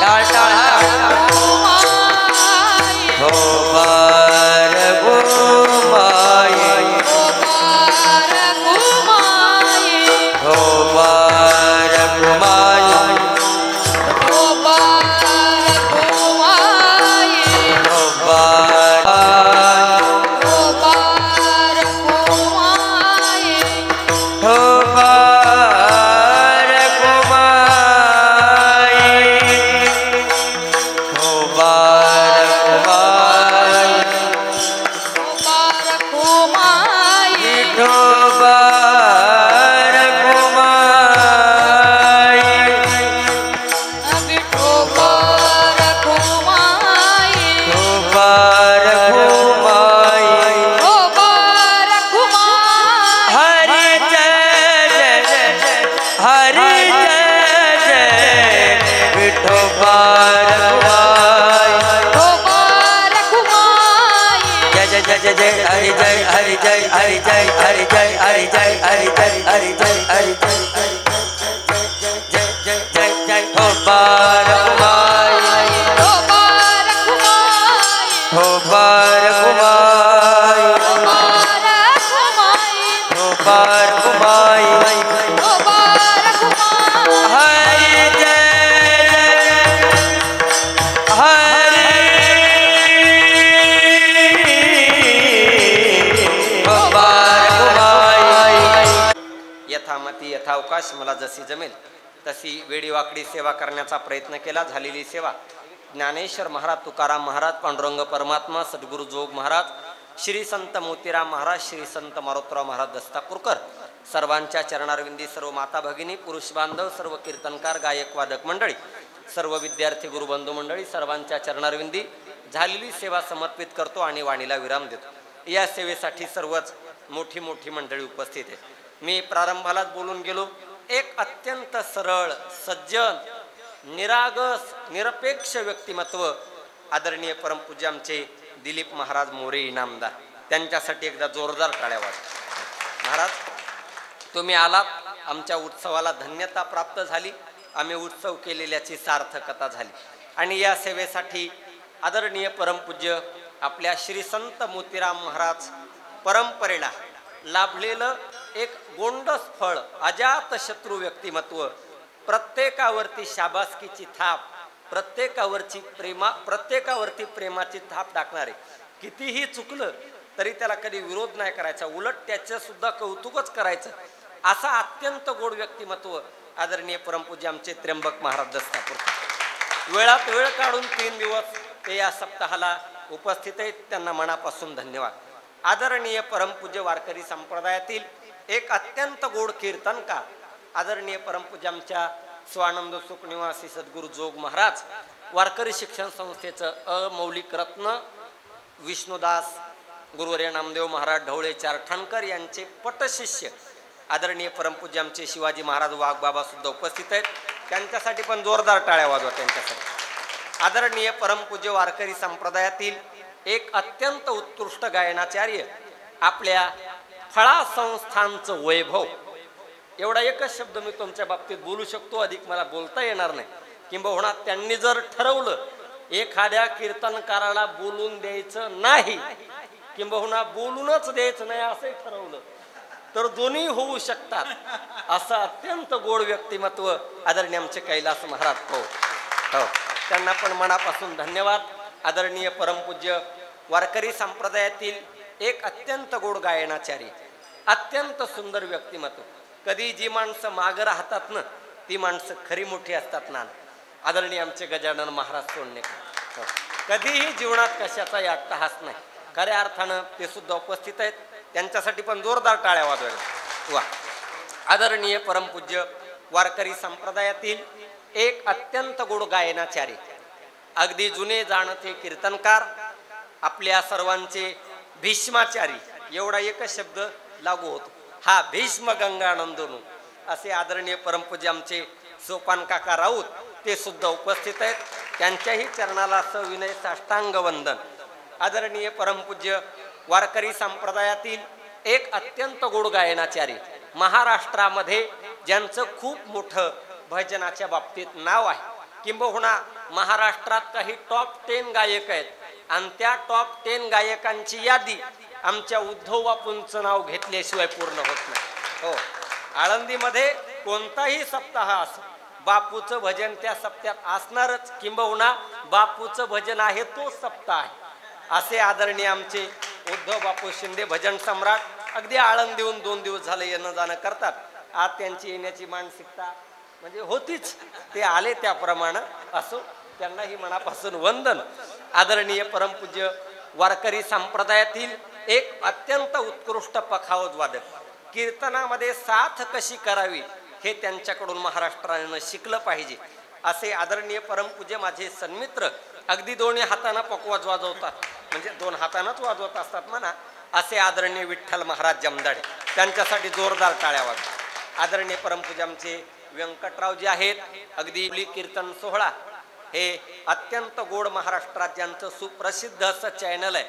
टाळ टाळ हा. रखुमाये. विठोबा रखुमाये. विठोबा रखुमाये. विठोबा जय जय जय जय जय जय जय जय जय जय जय जय जय जय जय जय जशी जमेल तशी वेडीवाकडी सेवा करण्याचा प्रयत्न केला. झालेली सेवा ज्ञानेश्वर महाराज, तुकाराम महाराज, पांडुरंग परमात्मा, सद्गुरू जोग महाराज, श्री संत मोतीराम महाराज, श्री संत मारुतराव महाराज दस्तापूरकर, सर्वांच्या चरणारविंदी, सर्व माता भगिनी, पुरुष बांधव, सर्व कीर्तनकार, गायक, वादक मंडळी, सर्व विद्यार्थी, गुरुबंधू मंडळी, सर्वांच्या चरणारविंदी झालेली सेवा समर्पित करतो आणि वाणीला विराम देतो. या सेवेसाठी सर्वच मोठी मोठी मंडळी उपस्थित आहे. मी प्रारंभालाच बोलून गेलो, एक अत्यंत सरळ, सज्जन, निरागस, निरपेक्ष व्यक्तिमत्व आदरणीय परमपूज्य आमचे दिलीप महाराज मोरे इनामदार, त्यांच्यासाठी एकदा जोरदार टाळ्या वाजवा. महाराज तुम्ही आलात, आमच्या उत्सवाला धन्यता प्राप्त झाली, आम्ही उत्सव केलेल्याची सार्थकता झाली. आणि या सेवेसाठी आदरणीय परमपूज्य आपल्या श्री संत मोतीराम महाराज परंपरेला लाभलेलं एक गोंडस फळ, अजात शत्रू व्यक्तिमत्व, प्रत्येकावरती शाबासकीची थाप, प्रत्येकावरती प्रेमाची थाप टाकणारे, कितीही चुकलं तरी त्याला कधी विरोध नाही करायचा, उलट त्याचं सुद्धा कौतुकच करायचं, असा अत्यंत गोड व्यक्तिमत्व आदरणीय परमपूज्य आमचे त्र्यंबक महाराज दस्तापूरकर. वेळात वेळ काढून 3 दिवस ते या सप्ताहाला उपस्थित आहेत, त्यांना मनापासून धन्यवाद. आदरणीय परमपूज्य वारकरी संप्रदायातील एक अत्यंत गोड कीर्तनकार आदरणीय परमपूज्य आमच्या स्वानंद सुखनिवासी सद्गुरू जोग महाराज, वारकरी शिक्षण संस्थेचं अमौलिक रत्न विष्णुदास गुरुवर्य नामदेव महाराज ढवळे चारठाणकर यांचे पटशिष्य आदरणीय परमपूज्य आमचे शिवाजी महाराज वाघबाबा सुद्धा उपस्थित आहेत. त्यांच्यासाठी पण जोरदार टाळ्या वाजवा त्यांच्यासाठी. आदरणीय परमपूज्य वारकरी संप्रदायातील एक अत्यंत उत्कृष्ट गायनाचार्य, आपल्या फळा संस्थांचं वैभव, एवढा एकच शब्द मी तुमच्या बाबतीत बोलू शकतो, अधिक मला बोलता येणार नाही. किंबहुना त्यांनी जर ठरवलं एखाद्या कीर्तनकाराला बोलून द्यायचं नाही, किंबहुना बोलूनच द्यायचं नाही असंही ठरवलं तर दोन्ही होऊ शकतात, असं अत्यंत गोड व्यक्तिमत्व आदरणीय आमचे कैलास महाराज. हो, त्यांना पण मनापासून धन्यवाद. आदरणीय परमपूज्य वारकरी संप्रदायातील एक अत्यंत गोड गायनाचार्य, अत्यंत सुंदर व्यक्तिमत्व. कधी जी माणसं मागं राहतात ना, ती माणसं खरी मोठी असतात ना. आदरणीय आमचे गजानन महाराज सोडणेकर, कधीही जीवनात कशाचा अट्टहास नाही, खऱ्या अर्थानं ते सुद्धा उपस्थित आहेत. त्यांच्यासाठी पण जोरदार टाळ्या वाजवायला. वा. आदरणीय परमपूज्य वारकरी संप्रदायातील एक अत्यंत गोड गायनाचार्य, अगदी जुने जाणते कीर्तनकार, आपल्या सर्वांचे भीष्माचारी, एवढा एकच शब्द लागू होतो, हा भीष्म गंगानंदनू, असे आदरणीय परमपूज्य आमचे सोपान काका राऊत, ते सुद्धा उपस्थित आहेत. त्यांच्याही चरणाला सविनय साष्टांग वंदन. आदरणीय परमपूज्य वारकरी संप्रदायातील एक अत्यंत गोड गायनाचार्य, महाराष्ट्रामध्ये ज्यांचं खूप मोठं भजनाच्या बाबतीत नाव आहे, किंबहुना महाराष्ट्रात काही टॉप 10 गायक आहेत, आणि त्या टॉप 10 गायकांची यादी आमच्या उद्धव बापूंचं नाव घेतल्याशिवाय पूर्ण होत नाही. हो, आळंदीमध्ये कोणताही सप्ताह असो, बापूचं भजन त्या सप्त्यात असणारच, किंबहुना बापूचं भजन आहे तो सप्ताह आहे, असे आदरणीय आमचे उद्धव बापू शिंदे भजन सम्राट, अगदी आळंदीहून 2 दिवस झाले येणं जाणं करतात. आज त्यांची येण्याची मानसिकता म्हणजे होतीच, ते आले त्याप्रमाणे असो, त्यांनाही मनापासून वंदन. आदरणीय परमपूज्य वारकरी संप्रदायातील एक अत्यंत उत्कृष्ट पखावत वादक, कीर्तनामध्ये साथ कशी करावी हे त्यांच्याकडून महाराष्ट्रानं शिकलं पाहिजे, असे आदरणीय परमपूज्य माझे सन्मित्र, अगदी दोन्ही हाताने पकवाज वाजवतात, म्हणजे 2 हातानंच वाजवत असतात म्हणा, असे आदरणीय विठ्ठल महाराज जमदाडे, त्यांच्यासाठी जोरदार टाळ्या वाजवा. आदरणीय परमपूज्य आमचे व्यंकटराव जे आहेत, अगदी कीर्तन सोहळा हे अत्यंत गोड, महाराष्ट्रात ज्यांचं सुप्रसिद्ध असं चॅनल आहे,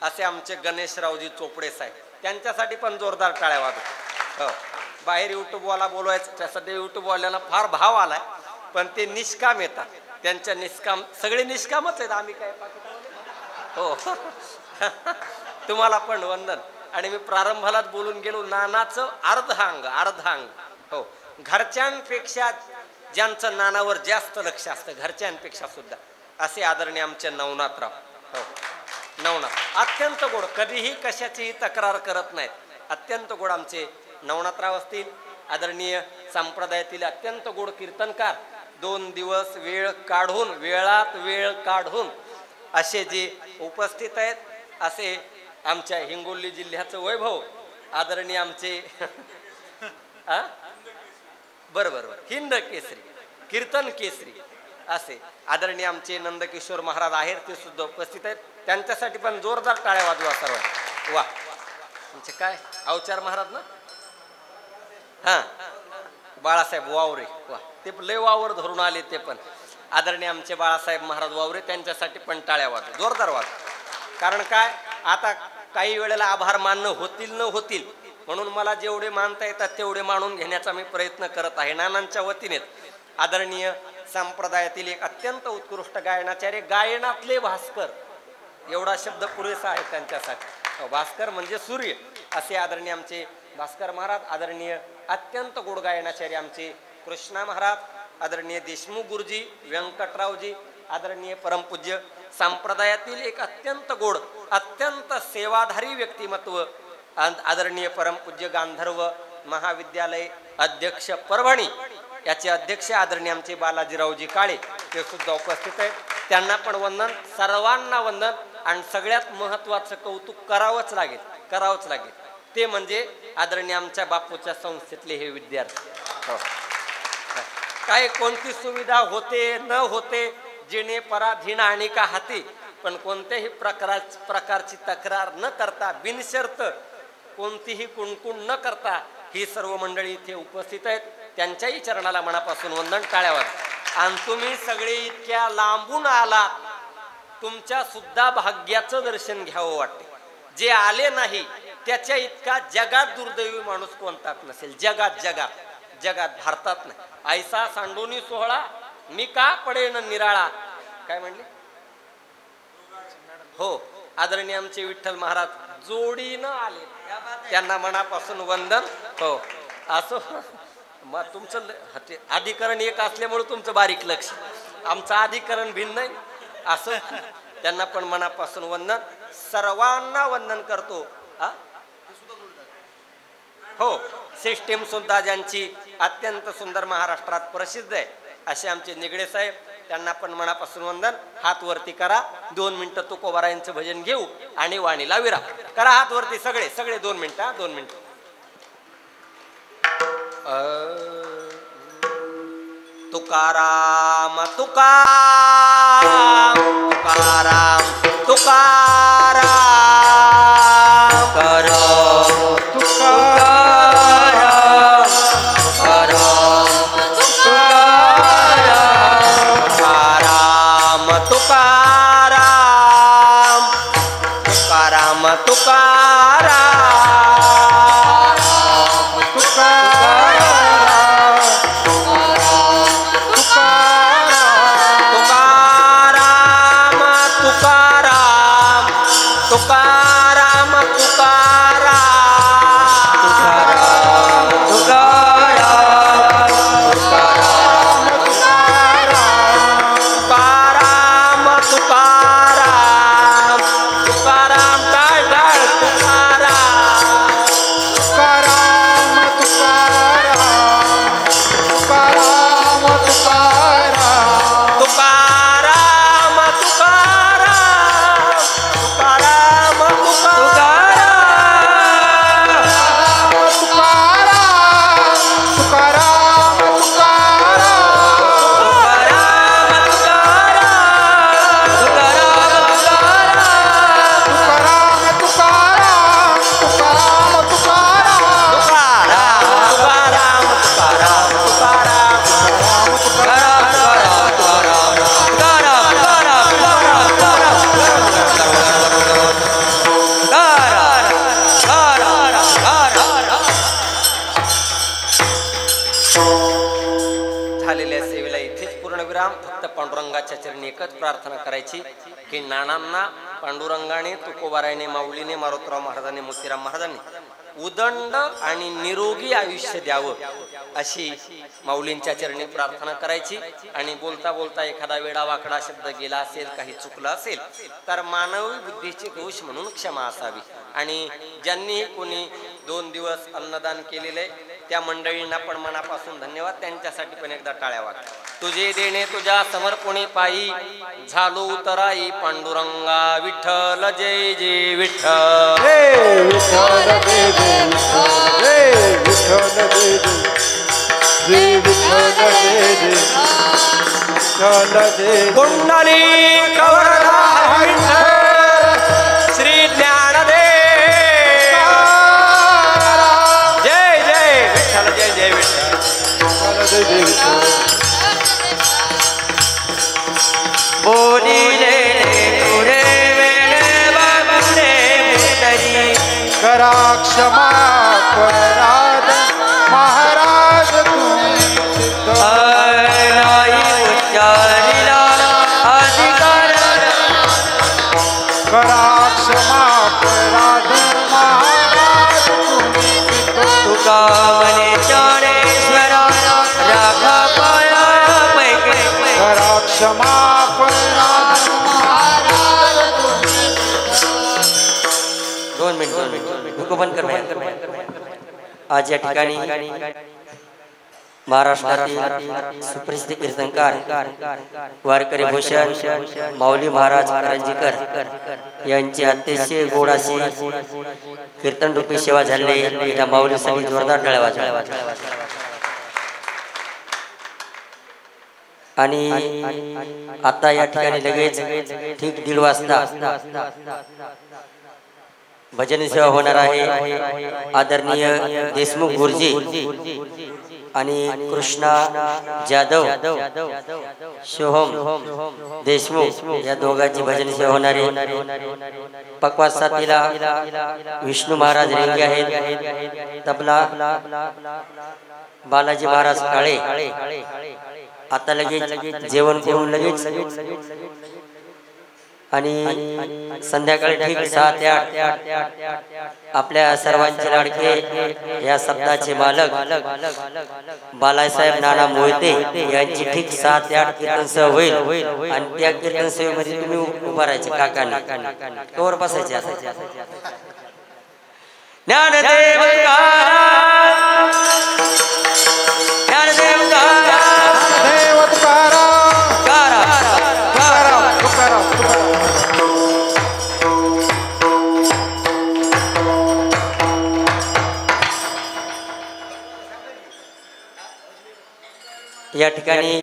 असे आमचे गणेशरावजी चोपडे साहेब, त्यांच्यासाठी पण जोरदार टाळ्या वाजवा. हो, बाहेर यूट्यूबवाला बोलवायचं, सध्या यूट्यूबवाल्यांना फार भाव आलाय, पण ते निष्काम येतात, त्यांच्या निष्काम, सगळे निष्कामच आहेत, आम्ही काय हो. तुम्हाला पण वंदन. आणि मी प्रारंभालाच बोलून गेलो, नानाचं अर्धांग. हो, घरच्यांपेक्षा ज्यांचं नानावर जास्त लक्ष असतं, घरच्यांपेक्षा सुद्धा, असे आदरणीय आमचे नवनाथराव. हो, नवनाथ अत्यंत गोड, कधीही कशाचीही तक्रार करत नाहीत, अत्यंत गोड आमचे नवनाथराव असतील. आदरणीय संप्रदायातील अत्यंत गोड कीर्तनकार 2 दिवस वेळात वेळ काढून असे जे उपस्थित आहेत, असे आमच्या हिंगोली जिल्ह्याचं वैभव आदरणीय आमचे बरोबर हिंद केसरी कीर्तन केसरी असे आदरणीय आमचे नंदकिशोर महाराज आहेत, ते सुद्धा उपस्थित आहेत. त्यांच्यासाठी पण जोरदार टाळ्या वाजवा सर्व. वा आमचे काय अवचार महाराज ना, हा बाळासाहेब वावरे, वा ते लय वावर धरून आले. ते पण आदरणीय आमचे बाळासाहेब महाराज वावरे, त्यांच्यासाठी पण टाळ्या वाजवा, जोरदार वाजवा. कारण काय आता काही वेळेला आभार मानणं होतील न होतील, म्हणून मला जेवढे मानता येतात तेवढे मानून घेण्याचा मी प्रयत्न करत आहे. नानांच्या वतीने आदरणीय संप्रदायातील एक अत्यंत उत्कृष्ट गायनाचार्य, गायनातले भास्कर एवढा शब्द पुरेसा आहे त्यांच्यासाठी. भास्कर म्हणजे सूर्य असे आदरणीय आमचे भास्कर महाराज, आदरणीय अत्यंत गोड गायनाचार्य आमचे कृष्णा महाराज, आदरणीय देशमुख गुरुजी, व्यंकटरावजी, आदरणीय परमपूज्य संप्रदायातील एक अत्यंत गोड अत्यंत सेवाधारी व्यक्तिमत्व आदरणीय परमपूज्य गांधर्व महाविद्यालय अध्यक्ष परभणी याचे अध्यक्ष आदरणीय आमचे बालाजीरावजी काळे, ते सुद्धा उपस्थित आहेत. त्यांना पण वंदन, सर्वांना वंदन. आणि सगळ्यात महत्त्वाचं कौतुक करावंच लागेल ते म्हणजे आदरणीय आमच्या बापूच्या संस्थेतले हे विद्यार्थी. काय कोणती सुविधा होते न होते जेणे पराधीन आणि का हाती, पण कोणत्याही प्रकारची तक्रार न करता बिनशर्त कोणतीही कुणकुण न करता ही सर्व मंडळी इथे उपस्थित आहेत. त्यांच्याही चरणाला मनापासून वंदन, टाळ्यावर. आणि तुम्ही सगळे इतक्या लांबून आलात, तुमच्या सुद्धा भाग्याचं दर्शन घ्यावं वाटते. जे आले नाही त्याच्या इतका जगात दुर्दैवी माणूस कोणताच नसेल, जगात भारतात नाही. ऐसा सांडोनी सोहळा मी का पडेन निराळा, काय म्हणले हो. आदरणीय आमचे विठ्ठल महाराज जोडीनं आले, त्यांना मनापासून वंदन हो. असो मग तुमचं अधिकरण एक असल्यामुळे तुमचं बारीक लक्ष, आमचं अधिकरण भिन्न आहे. असं त्यांना पण मनापासून वंदन, सर्वांना वंदन करतो. हो सिस्टीम सुद्धा ज्यांची अत्यंत सुंदर महाराष्ट्रात प्रसिद्ध आहे असे आमचे निगडे साहेब, त्यांना पण मनापासून वंदन. हात वरती करा, 2 मिनिटं तुकोबारायांचं भजन घेऊ आणि वाणीला विराम करा. हात वरती सगळे 2 मिनिटं 2 मिनिटं. तुकाराम तुकाराम तुकाराम तुकाराम करो तुकाराम तुकाराम तुकाराम तुकाराम पांडुरंगाच्या चरणी एकच प्रार्थना करायची की नानांना पांडुरंगाने, तुकोबारायने, माऊलीने, मारुतराव महाराजांनी, मोतीराम महाराजांनी उदंड आणि निरोगी आयुष्य द्यावं अशी माऊलींच्या चरणी प्रार्थना करायची. आणि बोलता बोलता एखादा वेडा वाकडा शब्द गेला असेल, काही चुकलं असेल तर मानवी बुद्धीची दोष म्हणून क्षमा असावी. आणि ज्यांनी कोणी 2 दिवस अन्नदान केलेले त्या मंडळींना पण मनापासून धन्यवाद, त्यांच्यासाठी पण एकदा टाळ्या वाजवा. तुझे देणे तुझ्या समर्पणे पायी झालो उतराई पांडुरंगा विठ्ठल जय जय विठ्ठल. विठ्ठल जय जय विठ्ठल जय जय विठ्ठल जय जय विठ्ठल जय. कुंडली कवरधार विठ्ठल श्री ज्ञानदेव जय जय विठ्ठल जय जय विठ्ठल जय जय विठ्ठल. बोलिले तुरे वेळे बाबुरे मुतरी करा क्षमा अपराध महाराज तुम्ही नाही उच्चारिला अधिकार करा क्षमा अपराध महाराज तुम्ही तुका मने ज्ञानेश्वरा राखा पाया पैके करा क्षमा अपराध. 2 मिनिट डोकं बंद कर. आज या ठिकाणी महाराष्ट्रातील सुप्रसिद्ध कीर्तनकार वारकरी भूषण माऊली महाराज करंजीकर यांची अतिशय गोड अशी कीर्तन रूपी सेवा झाली. त्या माऊलीसाठी जोरदार टाळ्या वाजवा. आणि आता या ठिकाणी लगेच ठीक 1:30 वाजता भजन सेवा होणार आहे. आदरणीय देशमुख गुरुजी आणि कृष्णा जाधव सोहम देशमुख या दोघांची भजन सेवा होणार आहे. पक्वास साथीला विष्णू महाराज रेंगे आहेत. तबला बालाजी महाराज काळे. आता लगेच जेवण करून लगेच आणि संध्याकाळी ठीक 7 ते 8 आपल्या सर्वांचे लाडके या शब्दाचे मालक बालासाहेब नाना मोहिते यांची ठीक 7 ते 8 कीर्तन सेवा होईल. आणि त्या कीर्तन सेवेमध्ये तुम्ही उभा राहायचे काकांना कवर बसायचे. ज्ञानदेव या ठिकाणी